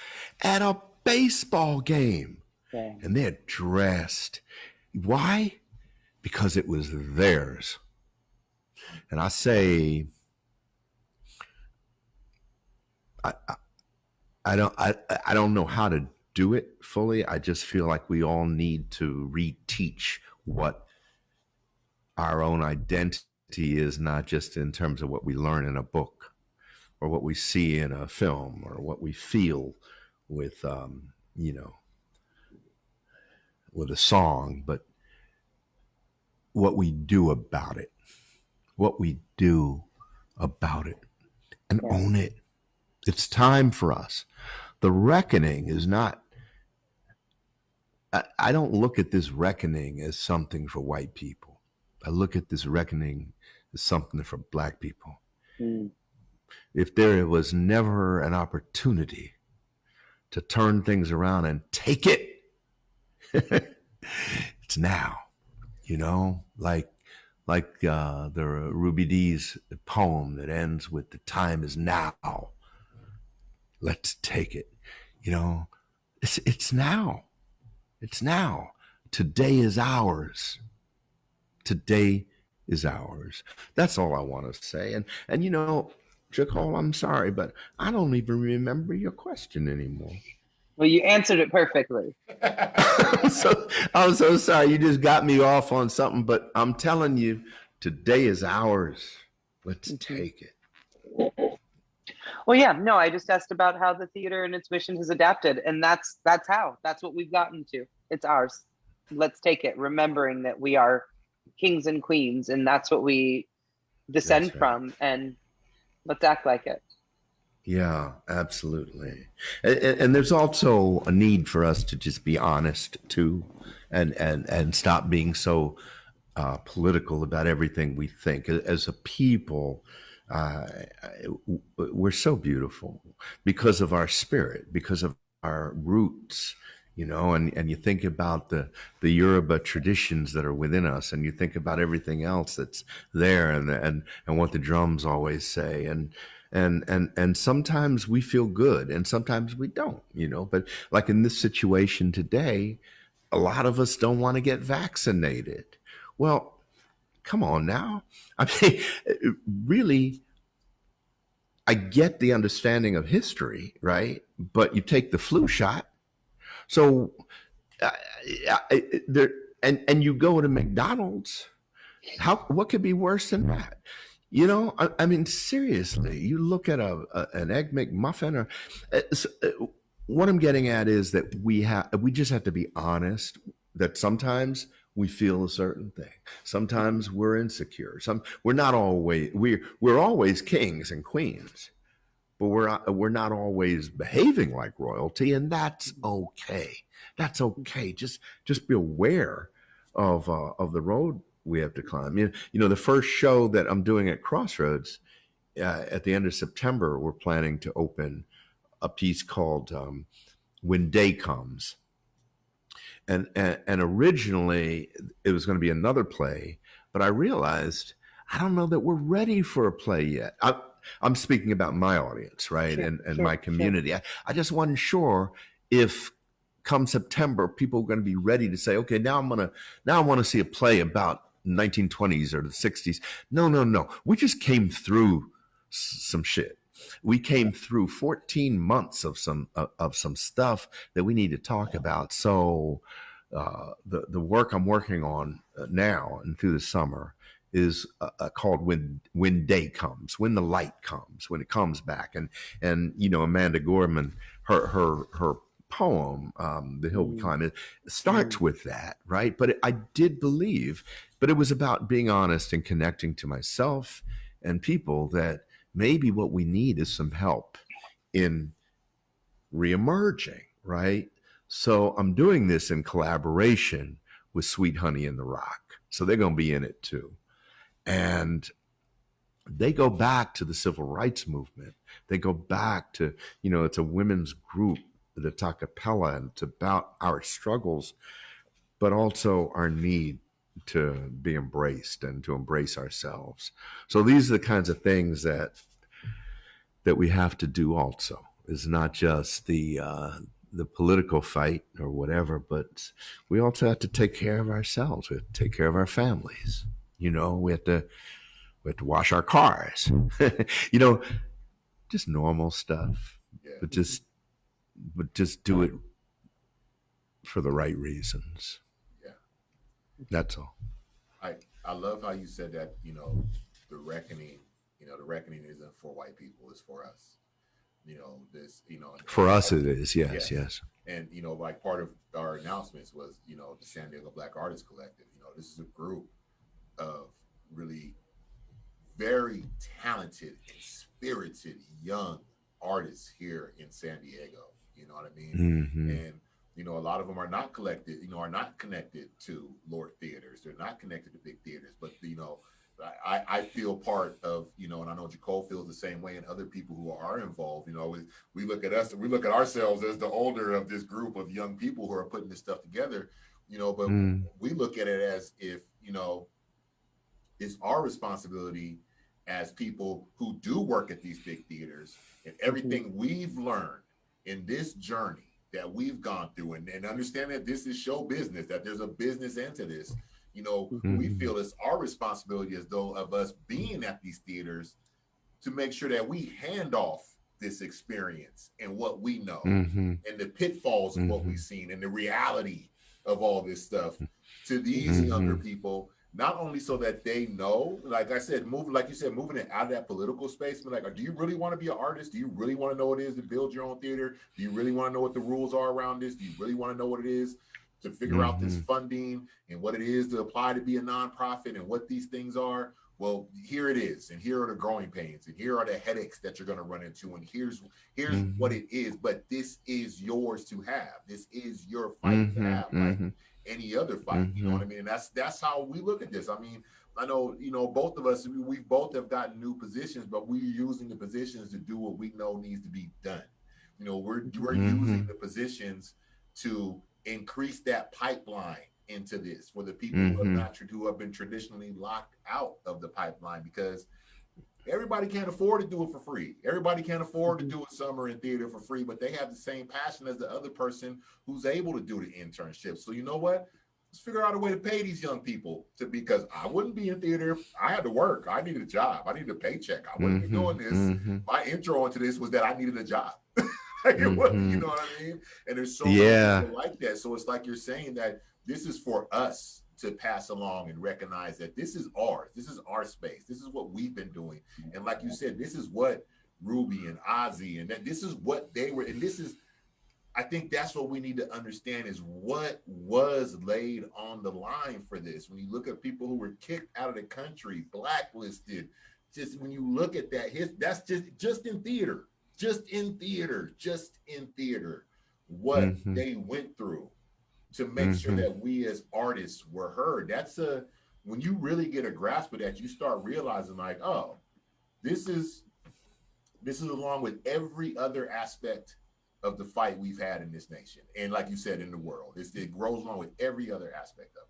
at a baseball game. Yeah. And they're dressed. Why? Because it was theirs. And I say, I don't know how to do it fully. I just feel like we all need to reteach what our own identity is, not just in terms of what we learn in a book or what we see in a film or what we feel with, with a song, but what we do about it, and own it. It's time for us. The reckoning is not, I don't look at this reckoning as something for white people. I look at this reckoning as something for Black people. Mm. If there was never an opportunity to turn things around and take it, it's now, like the Ruby Dee's poem that ends with "The time is now. Let's take it." It's now. It's now. Today is ours. Today is ours. That's all I want to say. And Jacole, I'm sorry, but I don't even remember your question anymore. Well, you answered it perfectly. I'm so sorry. You just got me off on something, but I'm telling you, today is ours. Let's take it. Well, yeah, no, I just asked about how the theater and its mission has adapted, and that's what we've gotten to. It's ours. Let's take it, remembering that we are kings and queens, and that's what we descend from, and let's act like it. Yeah, absolutely. And there's also a need for us to just be honest too, and stop being so political about everything we think. As a people, we're so beautiful because of our spirit, because of our roots, and you think about the Yoruba traditions that are within us, and you think about everything else that's there, and what the drums always say, and and sometimes we feel good and sometimes we don't, but like in this situation today, a lot of us don't want to get vaccinated. Well, come on now. I mean, really, I get the understanding of history, right? But you take the flu shot. So uh, there, and you go to McDonald's. What could be worse than that? I mean, seriously, you look at an egg McMuffin, or what I'm getting at is that we just have to be honest that sometimes we feel a certain thing. Sometimes we're insecure. We're not always we're always kings and queens, but we're not always behaving like royalty, and that's okay. That's okay. Just be aware of the road we have to climb. The first show that I'm doing at Crossroads at the end of September, we're planning to open a piece called "When Day Comes," and originally it was going to be another play, but I realized I don't know that we're ready for a play yet. I'm speaking about my audience, right, and my community. Sure. I just wasn't sure if come September people are going to be ready to say, okay, now I want to see a play about 1920s or the 60s. No. We just came through some shit. We came through 14 months of some stuff that we need to talk about. So the work I'm working on now and through the summer is called when day comes, when the light comes, when it comes back. And Amanda Gorman, her poem, The Hill We Climb, it starts with that, right? But I did believe, but it was about being honest and connecting to myself and people that maybe what we need is some help in reemerging, right? So I'm doing this in collaboration with Sweet Honey in the Rock. So they're going to be in it too. And they go back to the civil rights movement. They go back to, it's a women's group, the Tacapella, and it's about our struggles, but also our need to be embraced and to embrace ourselves. So these are the kinds of things that we have to do also. It's not just the political fight or whatever, but we also have to take care of ourselves. We have to take care of our families. We have to wash our cars. Just normal stuff. Yeah. But just do it for the right reasons. Yeah. That's all. I love how you said that, the reckoning isn't for white people, it's for us. For us it is, yes. And like part of our announcements was, the San Diego Black Artists Collective. This is a group of really very talented and spirited young artists here in San Diego. You know what I mean? Mm-hmm. And a lot of them are not connected to Lord theaters. They're not connected to big theaters, but I feel part of, and I know Jacole feels the same way, and other people who are involved. We look at us, we look at ourselves as the older of this group of young people who are putting this stuff together, but we look at it as if, it's our responsibility as people who do work at these big theaters, and everything we've learned in this journey that we've gone through, and understand that this is show business, that there's a business into this. We feel it's our responsibility as though of us being at these theaters to make sure that we hand off this experience and what we know and the pitfalls of what we've seen and the reality of all this stuff to these younger people, not only so that they know, like I said, moving it out of that political space, but like, do you really want to be an artist? Do you really want to know what it is to build your own theater? Do you really want to know what the rules are around this? Do you really want to know what it is to figure out this funding and what it is to apply to be a nonprofit and what these things are? Well, here it is, and here are the growing pains, and here are the headaches that you're going to run into, and here's what it is. But this is yours to have. This is your fight to have, like any other fight. You know what I mean? And that's how we look at this. I mean, I know both of us, we both have gotten new positions, but we're using the positions to do what we know needs to be done. We're using the positions to increase that pipeline into this for the people who have been traditionally locked out of the pipeline, because Everybody can't afford to do it for free. Everybody can't afford to do a summer in theater for free, but they have the same passion as the other person who's able to do the internship. So you know what? Let's figure out a way to pay these young people because I wouldn't be in theater. I had to work. I needed a job. I needed a paycheck. I wouldn't be doing this. My intro into this was that I needed a job. It wasn't, you know what I mean? And there's so many people like that. So it's like you're saying that this is for us to pass along and recognize that this is ours. This is our space. This is what we've been doing. And like you said, this is what Ruby and Ozzy and that this is what they were. And this is, I think that's what we need to understand is what was laid on the line for this. When you look at people who were kicked out of the country, blacklisted, just when you look at that, that's just in theater, what they went through to make sure that we as artists were heard. When you really get a grasp of that, you start realizing like, oh, this is along with every other aspect of the fight we've had in this nation. And like you said, in the world, it grows along with every other aspect of it.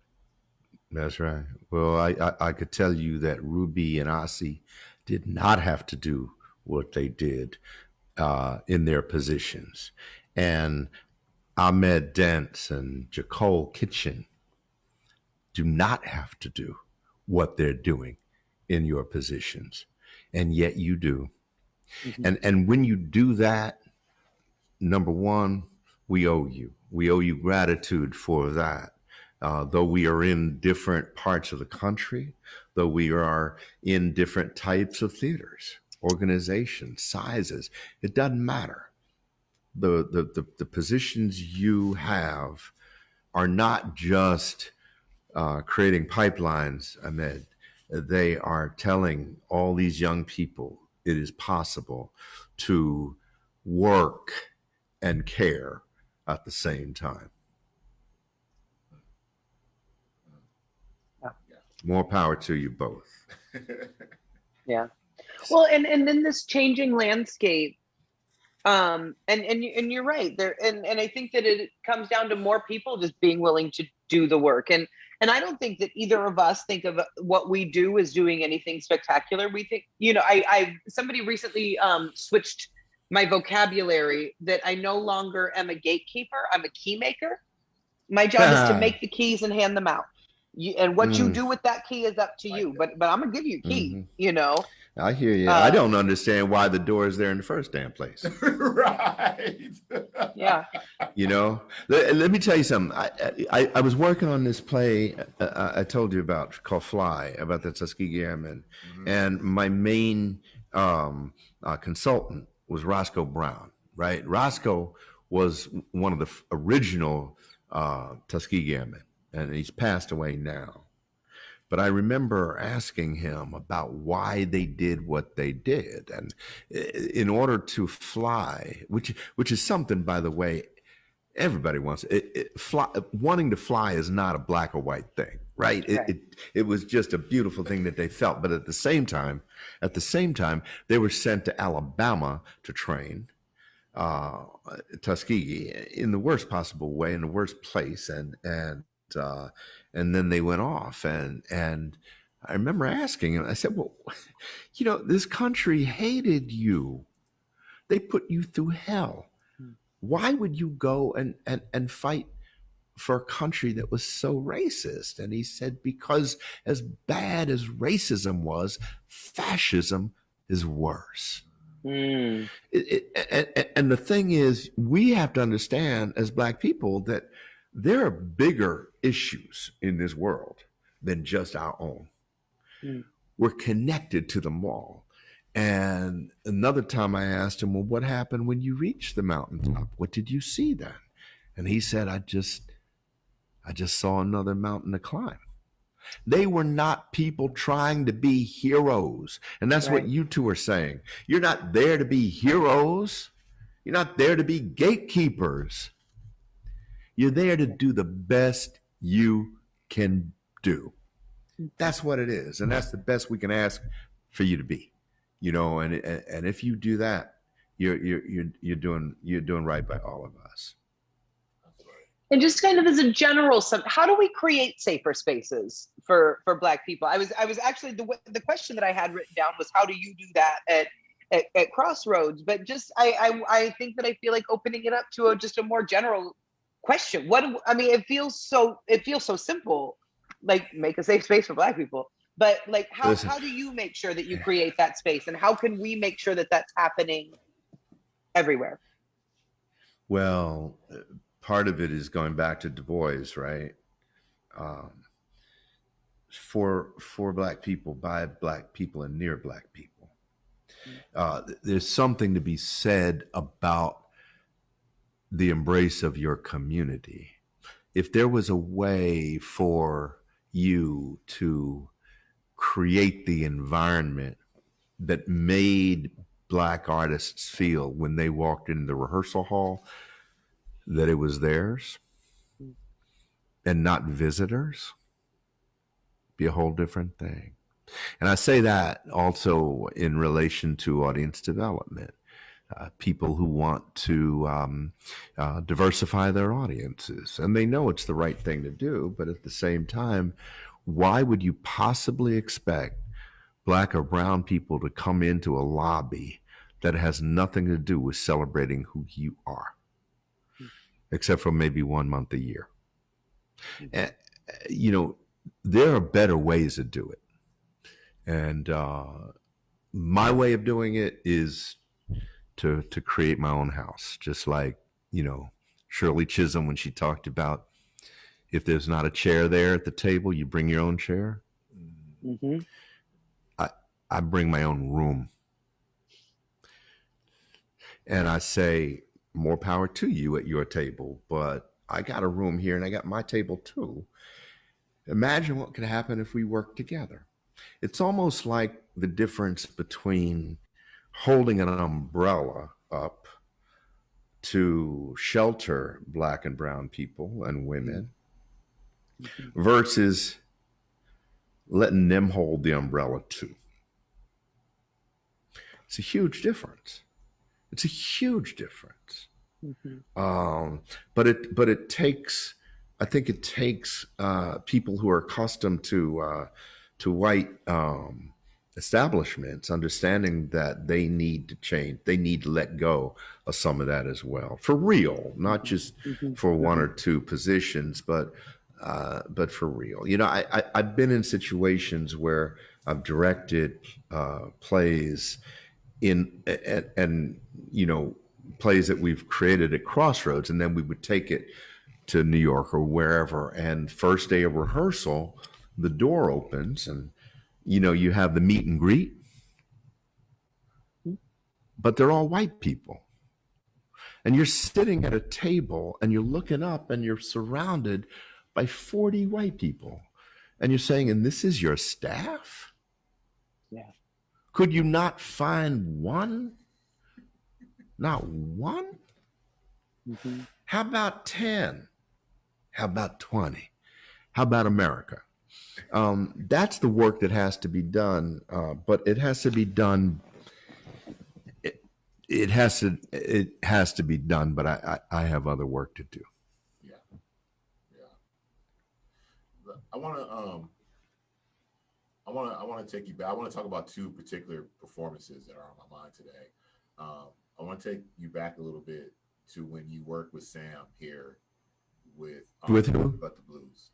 That's right. Well, I could tell you that Ruby and Ozzy did not have to do what they did in their positions. And Ahmed Dents and Jacole Kitchen do not have to do what they're doing in your positions. And yet you do. And when you do that, number one, we owe you. We owe you gratitude for that. Though we are in different parts of the country, though we are in different types of theaters, organizations, sizes, it doesn't matter. The positions you have are not just creating pipelines, Ahmed. They are telling all these young people it is possible to work and care at the same time. More power to you both. Yeah. Well, and in this changing landscape, and you're right there, and I think that it comes down to more people just being willing to do the work, and I don't think that either of us think of what we do as doing anything spectacular. We think, I somebody recently switched my vocabulary that I no longer am a gatekeeper. I'm a key maker. My job is to make the keys and hand them out. And what you do with that key is up to you. But I'm gonna give you a key. I hear you. I don't understand why the door is there in the first damn place. Right. Yeah. Let me tell you something. I was working on this play I told you about called Fly, about the Tuskegee Airmen. And my main consultant was Roscoe Brown, right? Roscoe was one of the original Tuskegee Airmen, and he's passed away now. But I remember asking him about why they did what they did. And in order to fly, which is something, by the way, everybody wants. Wanting to fly is not a black or white thing, right? It was just a beautiful thing that they felt. But at the same time, they were sent to Alabama to train Tuskegee in the worst possible way, in the worst place. And then they went off, and I remember asking him, I said, well, this country hated you. They put you through hell. Why would you go and fight for a country that was so racist? And he said, because as bad as racism was, fascism is worse. And the thing is, we have to understand as Black people that there are bigger issues in this world than just our own. We're connected to them all. And another time I asked him, well, what happened when you reached the mountaintop? What did you see then? And he said, I just saw another mountain to climb. They were not people trying to be heroes. And that's what you two are saying. You're not there to be heroes. You're not there to be gatekeepers. You're there to do the best you can do. That's what it is. And that's the best we can ask for you to be, and if you do that, you're doing right by all of us. And just kind of as a general, how do we create safer spaces for Black people? I was actually the question that I had written down was, how do you do that at Crossroads? But just I think that I feel like opening it up to just a more general question. It feels so simple, like make a safe space for Black people. But like, how do you make sure that you create that space, and how can we make sure that that's happening everywhere? Well, part of it is going back to Du Bois, right? For Black people, by Black people, and near Black people. There's something to be said about the embrace of your community. If there was a way for you to create the environment that made Black artists feel when they walked in the rehearsal hall that it was theirs and not visitors, be a whole different thing. And I say that also in relation to audience development. People who want to diversify their audiences, and they know it's the right thing to do, but at the same time, why would you possibly expect Black or brown people to come into a lobby that has nothing to do with celebrating who you are, except for maybe 1 month a year? And, there are better ways to do it. And my way of doing it is to create my own house, just like, Shirley Chisholm, when she talked about, if there's not a chair there at the table, you bring your own chair. Mm-hmm. I bring my own room. And I say, more power to you at your table, but I got a room here and I got my table too. Imagine what could happen if we work together. It's almost like the difference between holding an umbrella up to shelter Black and brown people and women versus letting them hold the umbrella too. It's a huge difference. It's a huge difference. Mm-hmm. But it takes, I think it takes people who are accustomed to white establishments understanding that they need to change. They need to let go of some of that as well, for real, not just for one or two positions, but for real. I've been in situations where I've directed plays and plays that we've created at Crossroads, and then we would take it to New York or wherever. And first day of rehearsal, the door opens and you have the meet and greet, but they're all white people. And you're sitting at a table and you're looking up and you're surrounded by 40 white people. And you're saying, and this is your staff? Yeah. Could you not find one? Not one? Mm-hmm. How about 10? How about 20? How about America? That's the work that has to be done, but it has to be done. It has to be done, but I have other work to do. Yeah. I want to take you back. I want to talk about two particular performances that are on my mind today. I want to take you back a little bit to when you worked with Sam here with who? But the Blues.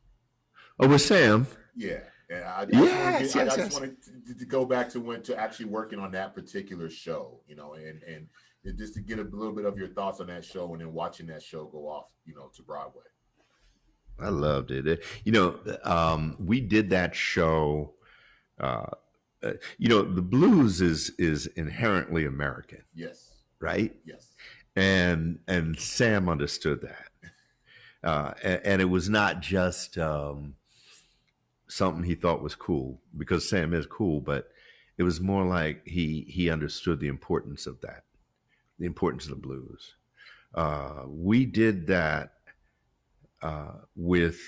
Oh, with Sam. Yeah. And I Yes. wanted to go back to actually working on that particular show, and just to get a little bit of your thoughts on that show, and then watching that show go off, to Broadway. I loved it. We did that show. The blues is inherently American. Yes. Right. Yes. And Sam understood that, and it was not just something he thought was cool, because Sam is cool, but it was more like he understood the importance of that, the importance of the blues. We did that with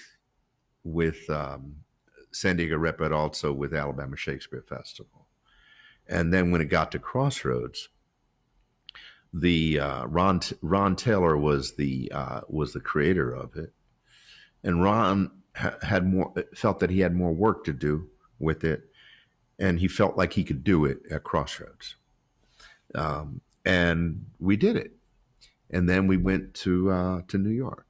San Diego Repertory, but also with Alabama Shakespeare Festival. And then when it got to Crossroads, the Ron Taylor was the creator of it, and Ron had more, felt that he had more work to do with it, and he felt like he could do it at Crossroads. And we did it, and then we went to New York,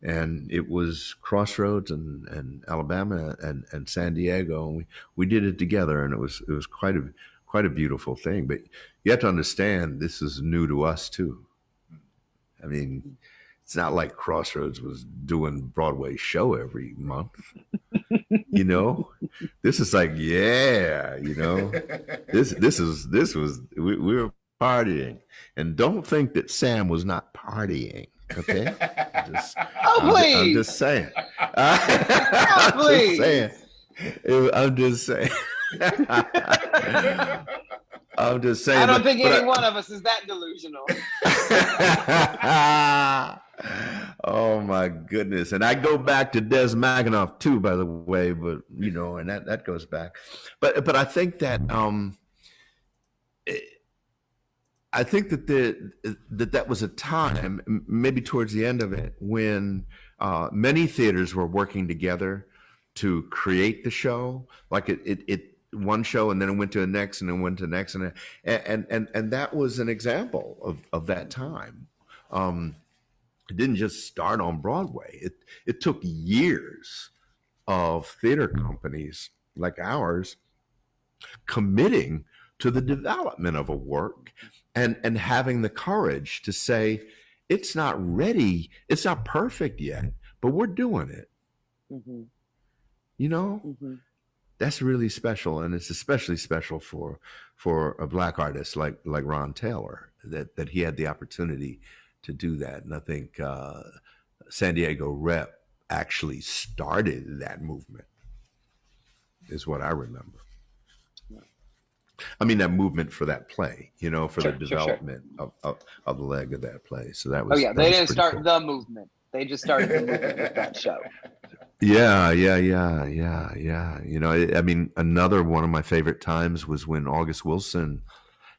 and it was Crossroads and Alabama and San Diego, and we did it together, and it was quite a beautiful thing. But you have to understand, this is new to us too. I mean, it's not like Crossroads was doing Broadway show every month. You know, this is like, yeah, you know, this was we were partying, and don't think that Sam was not partying. Okay, I'm just saying. Oh, please. I'm just saying. I'm just saying. I don't think any one of us is that delusional. Oh my goodness. And I go back to Des McAnuff too, by the way, but you know, and that goes back. But I think that that was a time, maybe towards the end of it, when many theaters were working together to create the show. Like it one show, and then it went to the next, and then went to the next, and that was an example of that time. It didn't just start on Broadway. It took years of theater companies like ours committing to the development of a work and having the courage to say, it's not ready, it's not perfect yet, but we're doing it. Mm-hmm. You know? Mm-hmm. That's really special, and it's especially special for a Black artist like Ron Taylor, that he had the opportunity to do that. And I think San Diego Rep actually started that movement, is what I remember. I mean, that movement for that play, you know, for the development of the leg of that play. So that was. Oh yeah, they didn't start the movement. They just started the movement with that show. Yeah. You know, I mean, another one of my favorite times was when August Wilson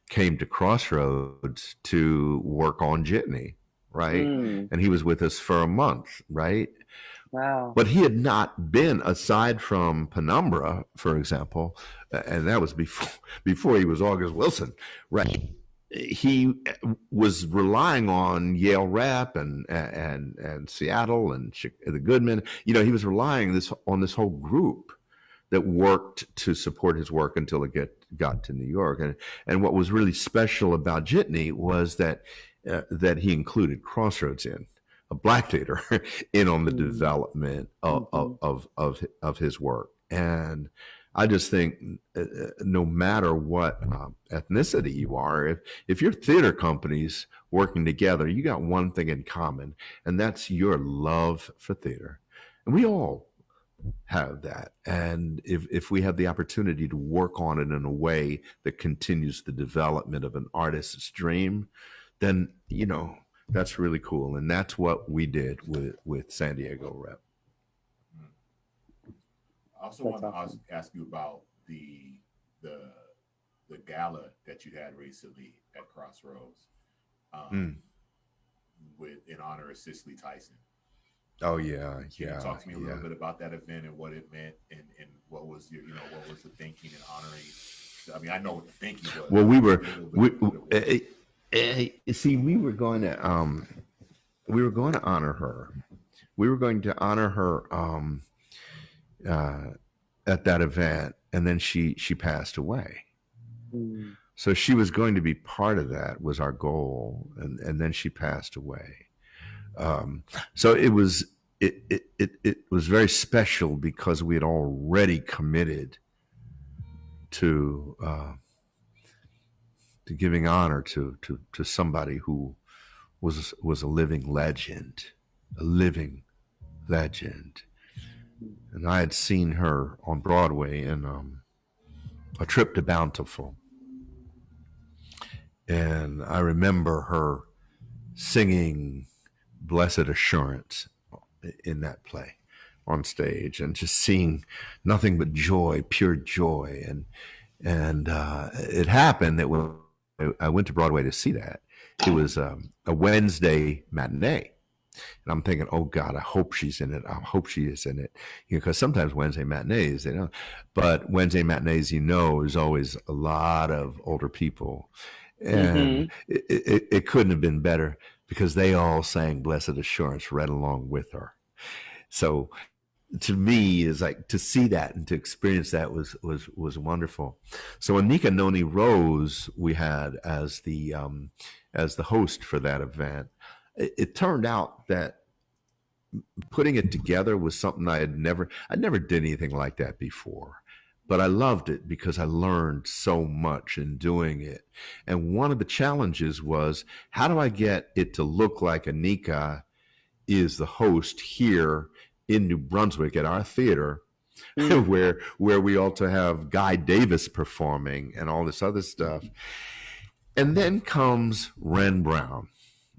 came to Crossroads to work on Jitney, right? And he was with us for a month, right? Wow. But he had not been, aside from Penumbra, for example, and that was before he was August Wilson, right? He was relying on Yale Rep and Seattle and the Goodman. You know, he was relying on this whole group that worked to support his work until it got to New York. And what was really special about Jitney was that he included Crossroads in a Black theater in on the development of his work. And I just think no matter what ethnicity you are, if your theater company's working together, you got one thing in common, and that's your love for theater. And we all have that. And if we have the opportunity to work on it in a way that continues the development of an artist's dream, then, you know, that's really cool. And that's what we did with San Diego Rep. I also want to ask you about the gala that you had recently at Crossroads in honor of Cicely Tyson. Oh yeah. Can you talk to me a little bit about that event and what it meant and what was what was the thinking in honoring? I mean, I know what the thinking was. Well, we were going to honor her. We were going to honor her at that event, and then she passed away. So she was going to be part of that, was our goal, and then she passed away. So it was very special because we had already committed to giving honor to somebody who was a living legend, And I had seen her on Broadway in A Trip to Bountiful. And I remember her singing Blessed Assurance in that play on stage, and just seeing nothing but joy, pure joy. And it happened that when I went to Broadway to see that, it was a Wednesday matinee. And I'm thinking, oh God, I hope she's in it. I hope she is in it. Because sometimes Wednesday matinees, but Wednesday matinees, is always a lot of older people. And it couldn't have been better because they all sang Blessed Assurance right along with her. So to me, is like to see that and to experience that was wonderful. So Anika Noni Rose we had as the host for that event. It turned out that putting it together was something I never did anything like that before. But I loved it because I learned so much in doing it. And one of the challenges was, how do I get it to look like Anika is the host here in New Brunswick at our theater, where we also have Guy Davis performing and all this other stuff. And then comes Ren Brown.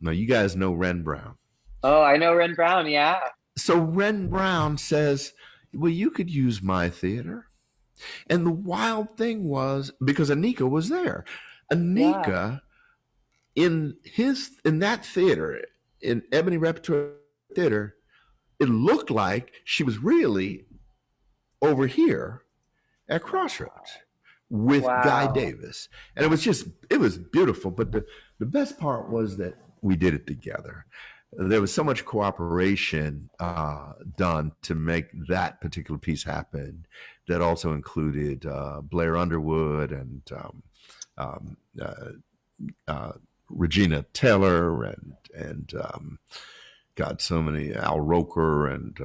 Now, you guys know Ren Brown. Oh, I know Ren Brown, yeah. So Ren Brown says, well, you could use my theater. And the wild thing was, because Anika was there, Anika in that theater, in Ebony Repertory Theater, it looked like she was really over here at Crossroads with Guy Davis. And it was beautiful. But the best part was that we did it together. There was so much cooperation done to make that particular piece happen that also included Blair Underwood and Regina Taylor and God, so many, Al Roker and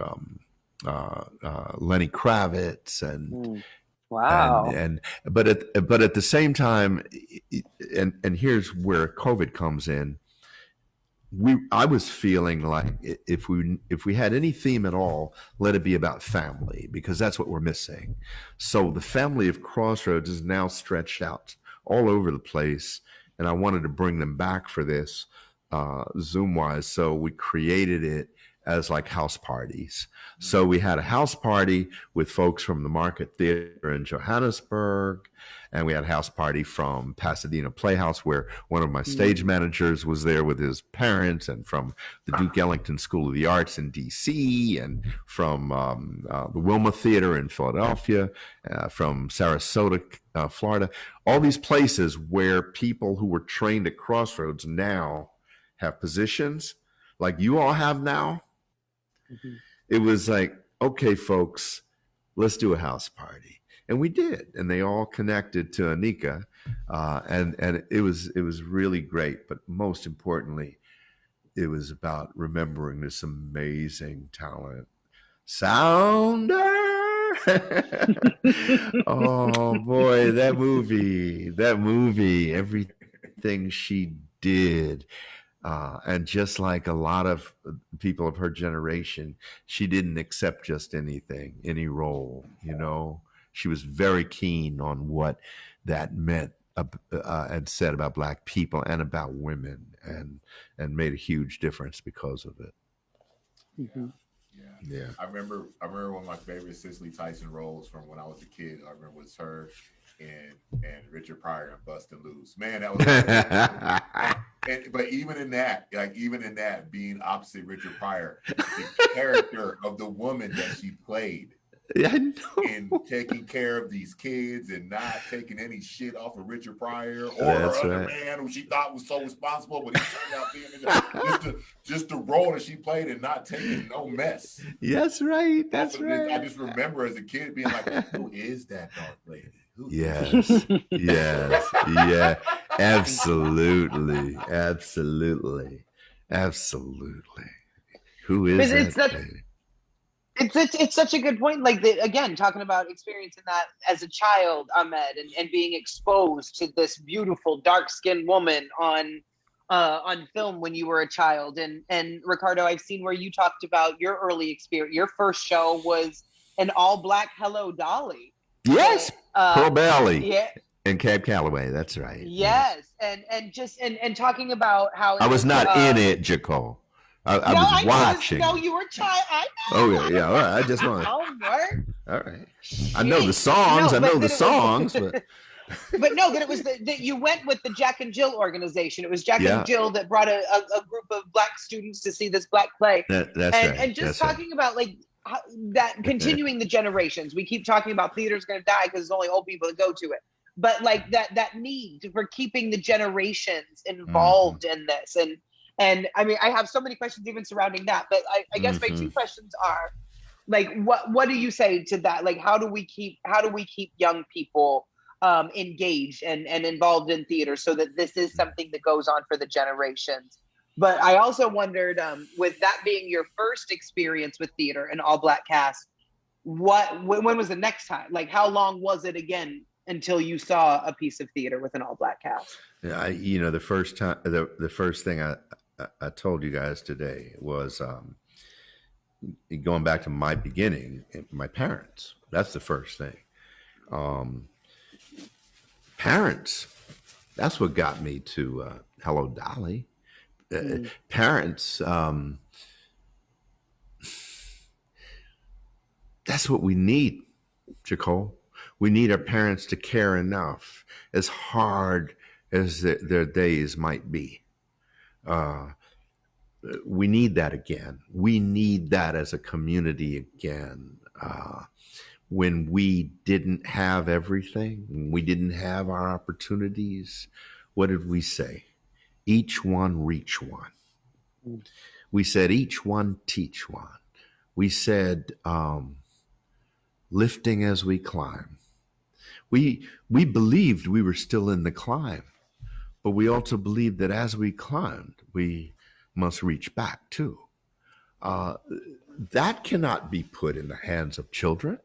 Lenny Kravitz and but at the same time, and here's where COVID comes in. I was feeling like if we had any theme at all, let it be about family, because that's what we're missing. So the family of Crossroads is now stretched out all over the place, and I wanted to bring them back for this Zoom wise. So we created it as like house parties. So we had a house party with folks from the Market Theatre in Johannesburg, and we had a house party from Pasadena Playhouse, where one of my stage managers was there with his parents, and from the Duke Ellington School of the Arts in DC, and from the Wilma Theater in Philadelphia, from Sarasota, Florida, all these places where people who were trained at Crossroads now have positions like you all have now. It was like, okay, folks, let's do a house party. And we did. And they all connected to Anika. And it was really great. But most importantly, it was about remembering this amazing talent. Sounder! Oh, boy, that movie, everything she did. And just like a lot of people of her generation, she didn't accept just anything, any role, She was very keen on what that meant and said about Black people and about women, and made a huge difference because of it. Yeah. I remember one of my favorite Cicely Tyson roles from when I was a kid. I remember was her and Richard Pryor and Bustin' Loose. Man, that was but even in that, being opposite Richard Pryor, the character of the woman that she played, and taking care of these kids and not taking any shit off of Richard Pryor or her other man who she thought was so responsible, but he turned out being just the role that she played and not taking no mess. That's right. That's right. I just remember as a kid being like, who is that dark lady? Yes. Yeah, absolutely. Who is that lady? It's such a good point. Like, again, talking about experiencing that as a child, Ahmed, and being exposed to this beautiful dark-skinned woman on film when you were a child. And Ricardo, I've seen where you talked about your early experience. Your first show was an all-Black Hello Dolly. Yes, Pearl Bailey. Yeah. And Cab Calloway, that's right. Yes. And talking about how I was not in it, Jacole. I was watching. You were child. I know. Oh yeah. All right. I just want. All right. I know the songs. But But no, but it was that you went with the Jack and Jill organization. It was Jack Yeah. and Jill that brought a group of Black students to see this Black play. That's right. And just That's talking about like that continuing the generations. We keep talking about theater's going to die because there's only old people that go to it. But like that need for keeping the generations involved in this. And I mean, I have so many questions even surrounding that. But I guess my two questions are, like, what do you say to that? Like, how do we keep young people engaged and involved in theater so that this is something that goes on for the generations? But I also wondered, with that being your first experience with theater, an all Black cast, when was the next time? Like, how long was it again until you saw a piece of theater with an all Black cast? Yeah, the first time, the first thing I told you guys today was going back to my beginning, my parents. That's the first thing. Parents, that's what got me to Hello Dolly. Parents, that's what we need, Jacole. We need our parents to care enough, as hard as their days might be. We need that again. We need that as a community again. When we didn't have everything, when we didn't have our opportunities, what did we say? Each one reach one. We said each one teach one. We said lifting as we climb. We believed we were still in the climb, but we also believed that as we climbed, we must reach back too. That cannot be put in the hands of children.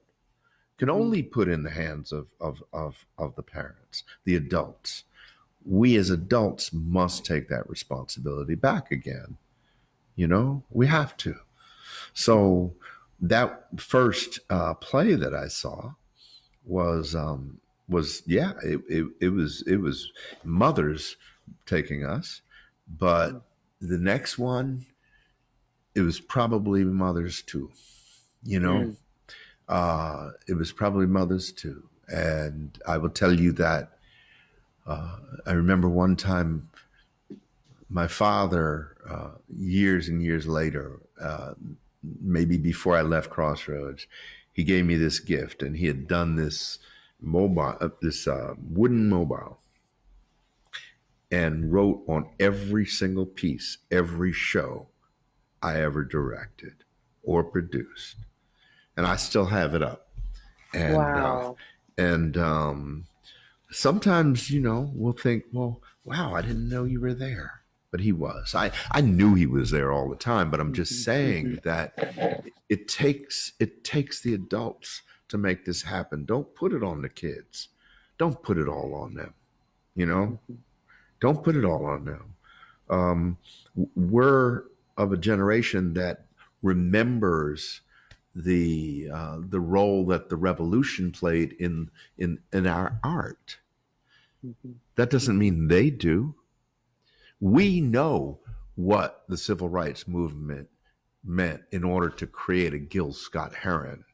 Can only put in the hands of the parents, the adults. We as adults must take that responsibility back again. You know, we have to. So that first play that I saw was it was mothers taking us, but the next one, it was probably mothers too. You know, it was probably mothers too. And I will tell you that I remember one time my father, years and years later, maybe before I left Crossroads, he gave me this gift, and he had done this wooden mobile, and wrote on every single piece, every show I ever directed or produced, and I still have it up. And Wow. Sometimes, you know, we'll think, well, wow, I didn't know you were there. But he was. I knew he was there all the time, but I'm just saying that it takes the adults to make this happen. Don't put it on the kids. Don't put it all on them. You know? Don't put it all on them. We're of a generation that remembers the role that the revolution played in our art. That doesn't mean they do. We know what the civil rights movement meant in order to create a Gil Scott-Heron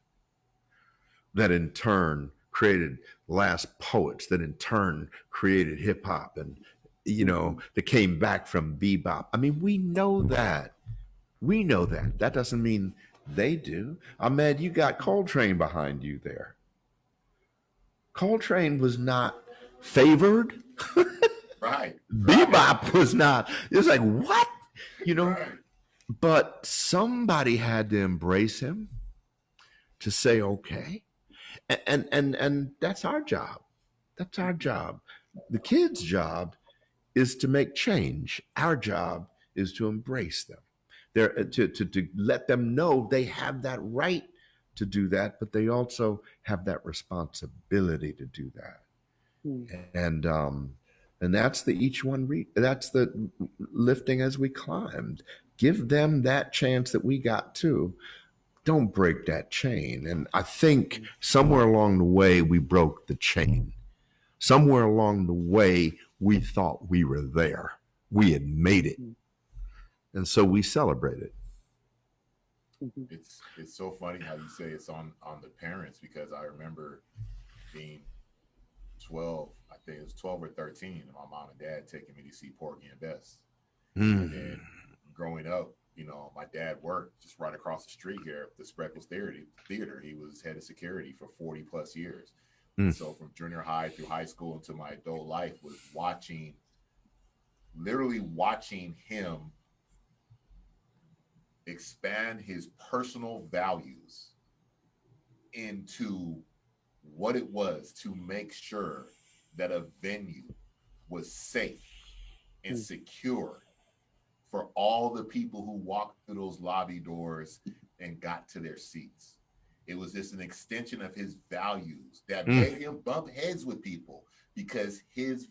that in turn created Last Poets, that in turn created hip hop, and, you know, that came back from bebop. I mean, we know that. We know that. That doesn't mean they do. Ahmed, you got Coltrane behind you there. Coltrane was not favored. Right. Bebop was not. It was like, what? You know? Right. But somebody had to embrace him, to say, okay. And that's our job. That's our job. The kids' job is to make change. Our job is to embrace them. To let them know they have that right to do that, but they also have that responsibility to do that. And that's that's the lifting as we climbed. Give them that chance that we got too. Don't break that chain. And I think somewhere along the way we broke the chain. Somewhere along the way we thought we were there. We had made it. And so we celebrated. It's so funny how you say it's on the parents, because I remember being 12 think it was 12 or 13, and my mom and dad taking me to see Porgy and Bess. And Mm. then growing up, my dad worked just right across the street here at the Spreckles Theater. He was head of security for 40 plus years. Mm. So from junior high through high school into my adult life was literally watching him expand his personal values into what it was to make sure that a venue was safe and secure for all the people who walked through those lobby doors and got to their seats. It was just an extension of his values that made him bump heads with people, because his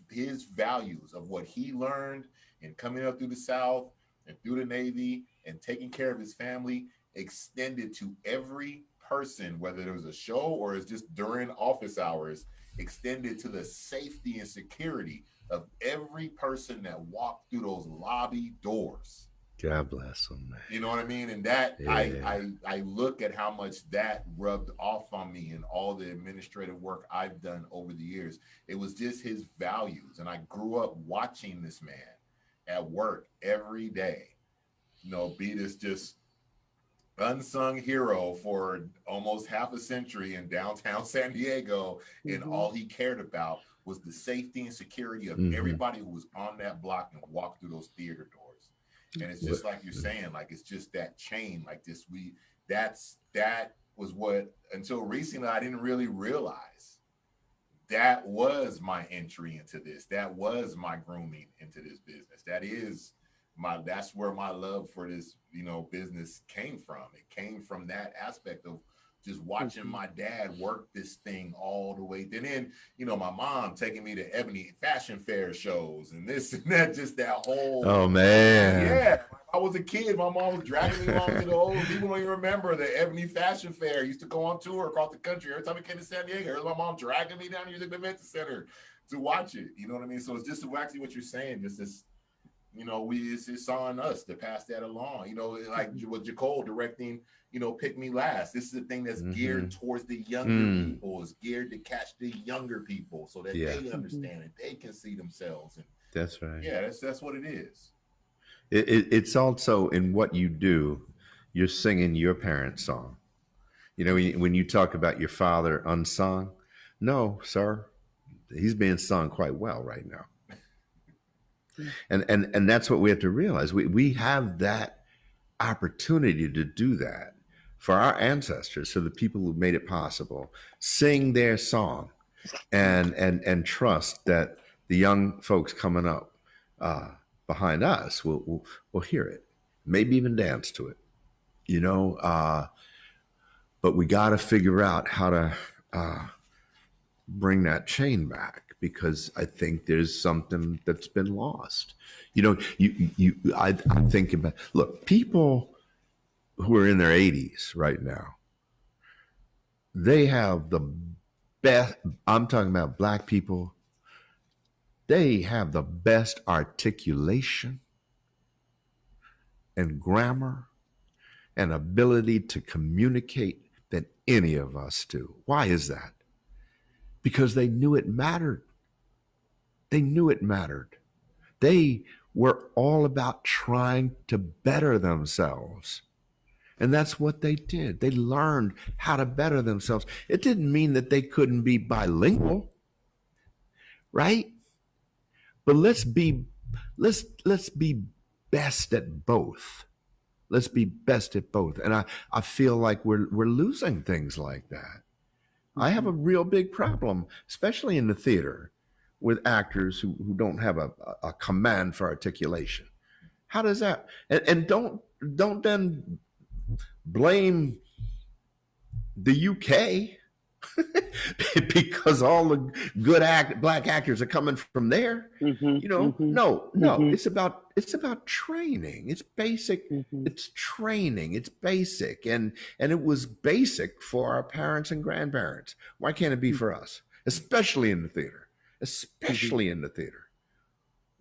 values of what he learned and coming up through the South and through the Navy and taking care of his family extended to every person, whether there was a show or it's just during office hours, extended to the safety and security of every person that walked through those lobby doors. God bless him, man. You know what I mean? And that Yeah. I look at how much that rubbed off on me and all the administrative work I've done over the years. It was just his values. And I grew up watching this man at work every day, be this just unsung hero for almost half a century in downtown San Diego. And all he cared about was the safety and security of everybody who was on that block and walked through those theater doors. And it's just like you're saying, like, it's just that chain, like this, that was what, until recently, I didn't really realize that was my entry into this. That was my grooming into this business. That's where my love for this, business came from. It came from that aspect of just watching my dad work this thing all the way. Then, my mom taking me to Ebony Fashion Fair shows and this and that, just that whole. Oh, man. Yeah. I was a kid. My mom was dragging me along to the old. People don't even remember the Ebony Fashion Fair. I used to go on tour across the country. Every time I came to San Diego, here's my mom dragging me down to the Convention Center to watch it. You know what I mean? So it's just exactly what you're saying. Just this, it's on us to pass that along. Like with Jacole directing, Pick Me Last. This is the thing that's geared towards the younger people. It's geared to catch the younger people so that they understand it. They can see themselves. And that's right. Yeah, that's what it is. It's also in what you do. You're singing your parents' song. When you talk about your father unsung, no, sir, he's being sung quite well right now. And that's what we have to realize. We have that opportunity to do that for our ancestors, so the people who made it possible, sing their song and trust that the young folks coming up behind us will hear it, maybe even dance to it, but we got to figure out how to bring that chain back, because I think there's something that's been lost. I'm thinking about, look, people who are in their 80s right now, they have the best, I'm talking about Black people, they have the best articulation and grammar and ability to communicate than any of us do. Why is that? Because they knew it mattered. They knew it mattered. They were all about trying to better themselves. And that's what they did. They learned how to better themselves. It didn't mean that they couldn't be bilingual, right? But let's be best at both. Let's be best at both. And I feel like we're losing things like that. I have a real big problem, especially in the theater, with actors who don't have a command for articulation. How does that? And don't then blame the UK because all the good Black actors are coming from there. No, it's about training. It's basic. It's training. It's basic, and it was basic for our parents and grandparents. Why can't it be for us, especially in the theater? Especially in the theater.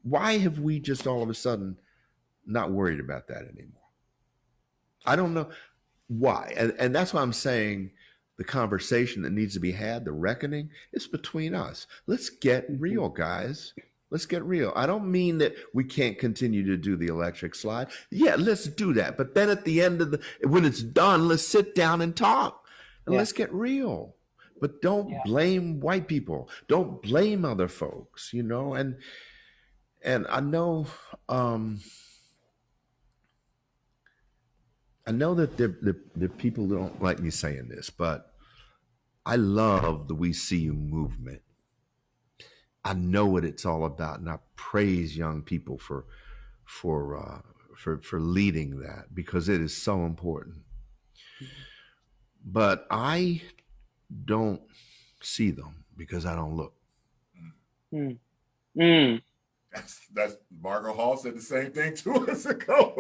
Why have we just all of a sudden not worried about that anymore? I don't know why, and that's why I'm saying the conversation that needs to be had, the reckoning, it's between us. Let's get real, guys. Let's get real. I don't mean that we can't continue to do the electric slide. Yeah, let's do that. But then at the end of when it's done, let's sit down and talk and let's get real. But don't blame white people. Don't blame other folks, you know. And I know that the people don't like me saying this, but I love the We See You movement. I know what it's all about, and I praise young people for leading that, because it is so important. But I don't see them because I don't look. That's Margot Hall said the same thing to us ago.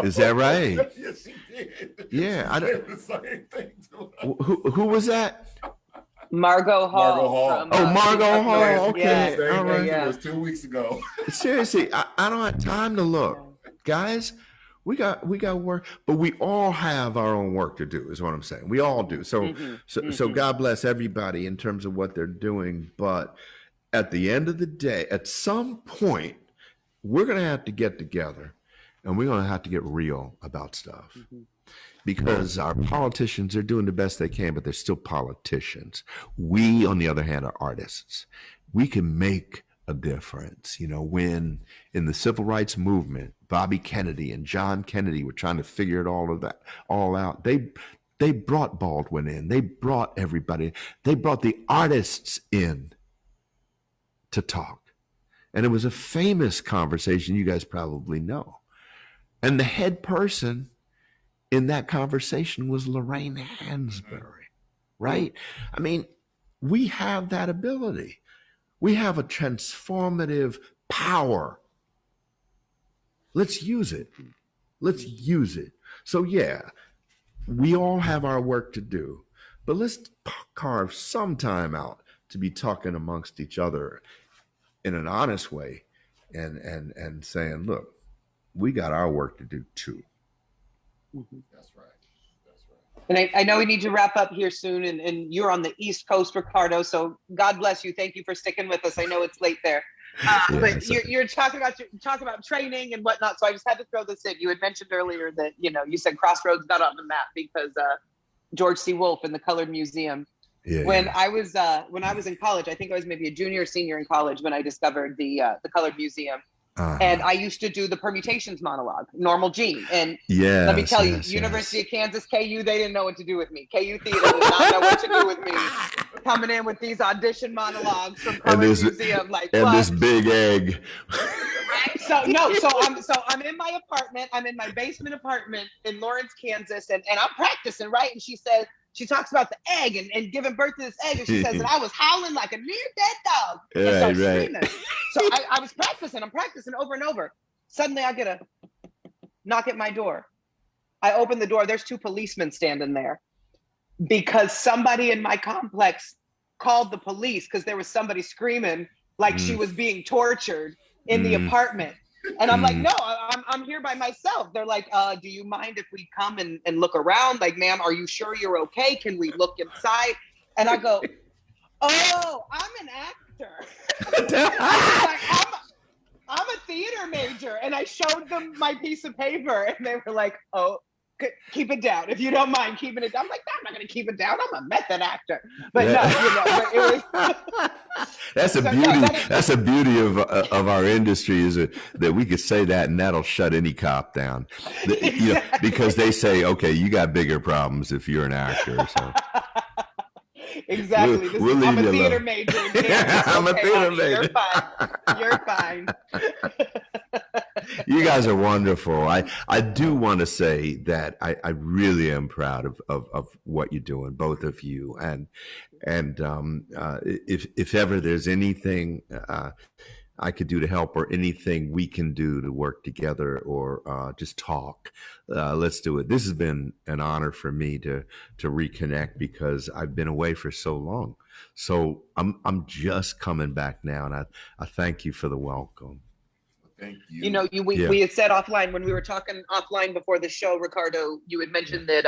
Is that right? Yes, she did. Yeah, I did the same thing to us. Who was that? Margot Hall. From, Margot Hall. Okay, all right. It was 2 weeks ago. Seriously, I don't have time to look, guys. We got work, but we all have our own work to do, is what I'm saying. We all do. So so God bless everybody in terms of what they're doing. But at the end of the day, at some point, we're going to have to get together and we're going to have to get real about stuff. Because our politicians are doing the best they can, but they're still politicians. We, on the other hand, are artists. We can make a difference. You know, when in the civil rights movement, Bobby Kennedy and John Kennedy were trying to figure it all out. They brought Baldwin in. They brought everybody. They brought the artists in to talk. And it was a famous conversation you guys probably know. And the head person in that conversation was Lorraine Hansberry, right? I mean, we have that ability. We have a transformative power. Let's use it. Let's use it. So yeah, we all have our work to do, but let's carve some time out to be talking amongst each other in an honest way and saying, look, we got our work to do too. That's right. That's right. And I know we need to wrap up here soon, and you're on the East Coast, Ricardo. So God bless you. Thank you for sticking with us. I know it's late there, but you're talking about training and whatnot. So I just had to throw this in. You had mentioned earlier that you said Crossroads got on the map because George C. Wolfe and the Colored Museum. Yeah, when I was in college, I think I was maybe a junior or senior in college when I discovered the Colored Museum. And I used to do the permutations monologue, Normal Gene. And let me tell you, University of Kansas, KU, they didn't know what to do with me. KU Theater did not know what to do with me. Coming in with these audition monologues from Colored Museum, like and what? This big egg. Right? So I'm in my apartment. I'm in my basement apartment in Lawrence, Kansas, and I'm practicing, right? And she talks about the egg and giving birth to this egg. And she says that I was howling like a near-dead dog. And screaming. So I was practicing. I'm practicing over and over. Suddenly I get a knock at my door. I open the door. There's 2 policemen standing there because somebody in my complex called the police because there was somebody screaming like she was being tortured in the apartment. And I'm like, no, I'm here by myself. They're like, do you mind if we come and look around? Like, ma'am, are you sure you're okay? Can we look inside? And I go, oh, I'm an actor. I'm a theater major. And I showed them my piece of paper and they were like, oh, keep it down. If you don't mind keeping it down. I'm like, no, I'm not going to keep it down. I'm a method actor. But no, but it was... That's a beauty. That's a beauty of our industry is that we could say that and that'll shut any cop down. Because they say, okay, you got bigger problems if you're an actor. So. Exactly. I'm a theater major. I'm a theater major. You're fine. You guys are wonderful. I do want to say that I really am proud of what you're doing, both of you. And if ever there's anything I could do to help or anything we can do to work together or just talk, let's do it. This has been an honor for me to reconnect because I've been away for so long. So I'm just coming back now, and I thank you for the welcome. Thank you. We had said offline when we were talking offline before the show, Ricardo, you had mentioned that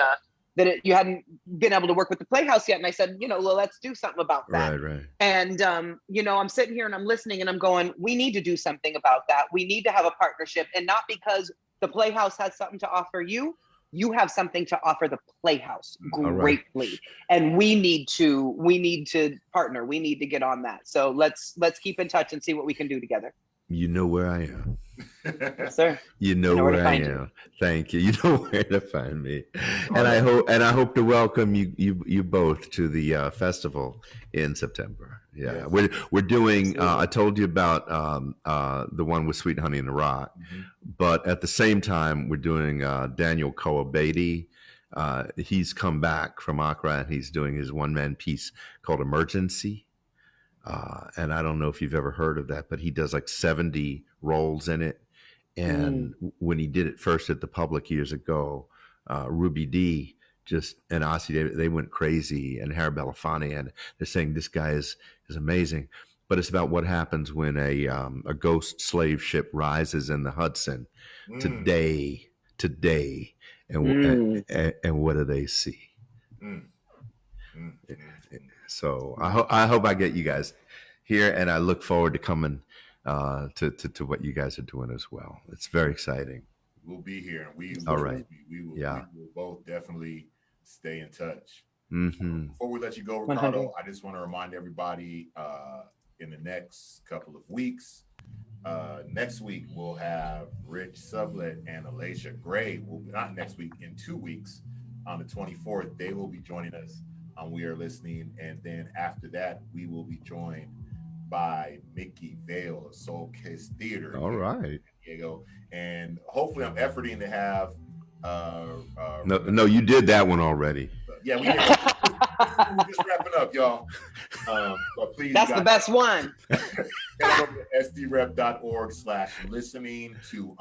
you hadn't been able to work with the Playhouse yet. And I said, well, let's do something about that. Right. And, I'm sitting here and I'm listening and I'm going, we need to do something about that. We need to have a partnership, and not because the Playhouse has something to offer you. You have something to offer the Playhouse greatly. Right. And we need to partner. We need to get on that. So let's keep in touch and see what we can do together. You know where I am. Yes, sir. You know where I am. You. Thank you. You know where to find me. And I hope to welcome you both to the festival in September. Yeah, yes. We're doing. I told you about the one with Sweet Honey in the Rock, but at the same time we're doing Daniel Coabedi. He's come back from Accra and he's doing his one-man piece called Emergency. And I don't know if you've ever heard of that, but he does like 70 roles in it. And when he did it first at the Public years ago, Ruby D and Ossie, they went crazy, and Harry Belafonte, and they're saying this guy is amazing. But it's about what happens when a ghost slave ship rises in the Hudson today, and what do they see? So I hope I get you guys here, and I look forward to coming to what you guys are doing as well. It's very exciting. We'll be here. We will both definitely stay in touch. Before we let you go, Ricardo, 100. I just want to remind everybody in the next couple of weeks. Next week we'll have Rich Sublet and Alicia Gray. Not next week, in 2 weeks, on the 24th, they will be joining us. We Are Listening, and then after that we will be joined by Mickey Vale of Soul Kiss Theater. All right, San Diego, and hopefully I'm efforting to have. No, you did that one already. Yeah, we did. We're just wrapping up, y'all. But please, that's the best one. Head over to sdrep.org/listening to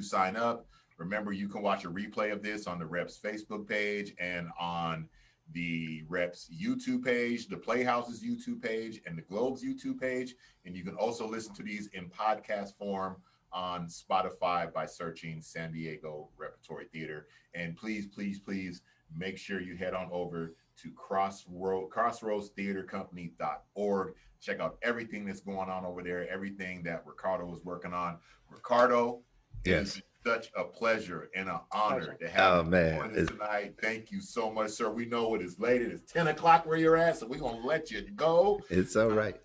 sign up. Remember, you can watch a replay of this on the Reps Facebook page and on the Reps YouTube page, the Playhouse's YouTube page, and the Globe's YouTube page. And you can also listen to these in podcast form on Spotify by searching San Diego Repertory Theatre. And please, please, please make sure you head on over to Crossroads Theatre Company.org. Check out everything that's going on over there, everything that Ricardo is working on. Ricardo, yes. Such a pleasure and an honor to have you tonight. Thank you so much, sir. We know it is late. It is 10 o'clock where you're at, so we're going to let you go. It's all right.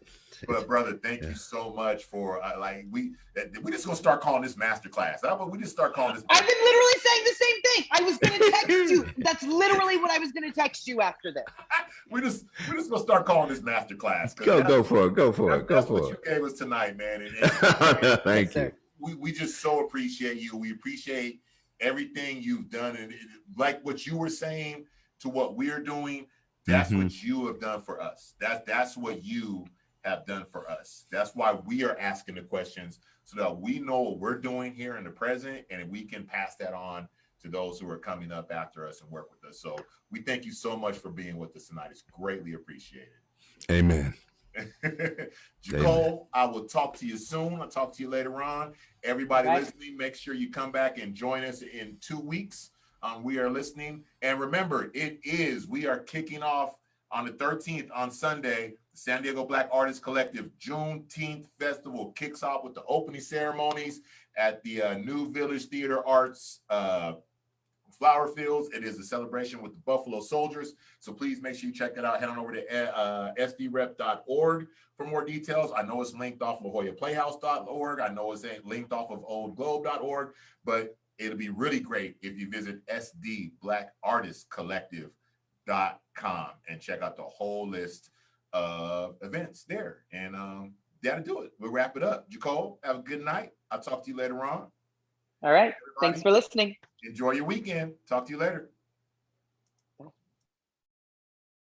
But brother, thank you so much for we just going to start calling this masterclass. We just start calling this. I've been literally saying the same thing. I was going to text you. That's literally what I was going to text you after this. We're just going to start calling this masterclass. Go for it. That's what you gave us tonight, man. Thank you. We just so appreciate you. We appreciate everything you've done. And like what you were saying to what we're doing, that's what you have done for us. That's what you have done for us. That's why we are asking the questions, so that we know what we're doing here in the present, and we can pass that on to those who are coming up after us and work with us. So we thank you so much for being with us tonight. It's greatly appreciated. Amen. Jacole, I will talk to you soon. I'll talk to you later on. Everybody listening, make sure you come back and join us in 2 weeks. We Are Listening. And remember, we are kicking off on the 13th on Sunday. The San Diego Black Artists Collective Juneteenth Festival kicks off with the opening ceremonies at the New Village Theater Arts Flower Fields. It is a celebration with the Buffalo Soldiers. So please make sure you check it out. Head on over to sdrep.org for more details. I know it's linked off of LaHoyaPlayhouse.org. I know it's linked off of oldglobe.org, but it'll be really great if you visit sdblackartistcollective.com and check out the whole list of events there. And that'll do it. We'll wrap it up. Jacole, have a good night. I'll talk to you later on. All right. Everybody, thanks for listening. Enjoy your weekend. Talk to you later.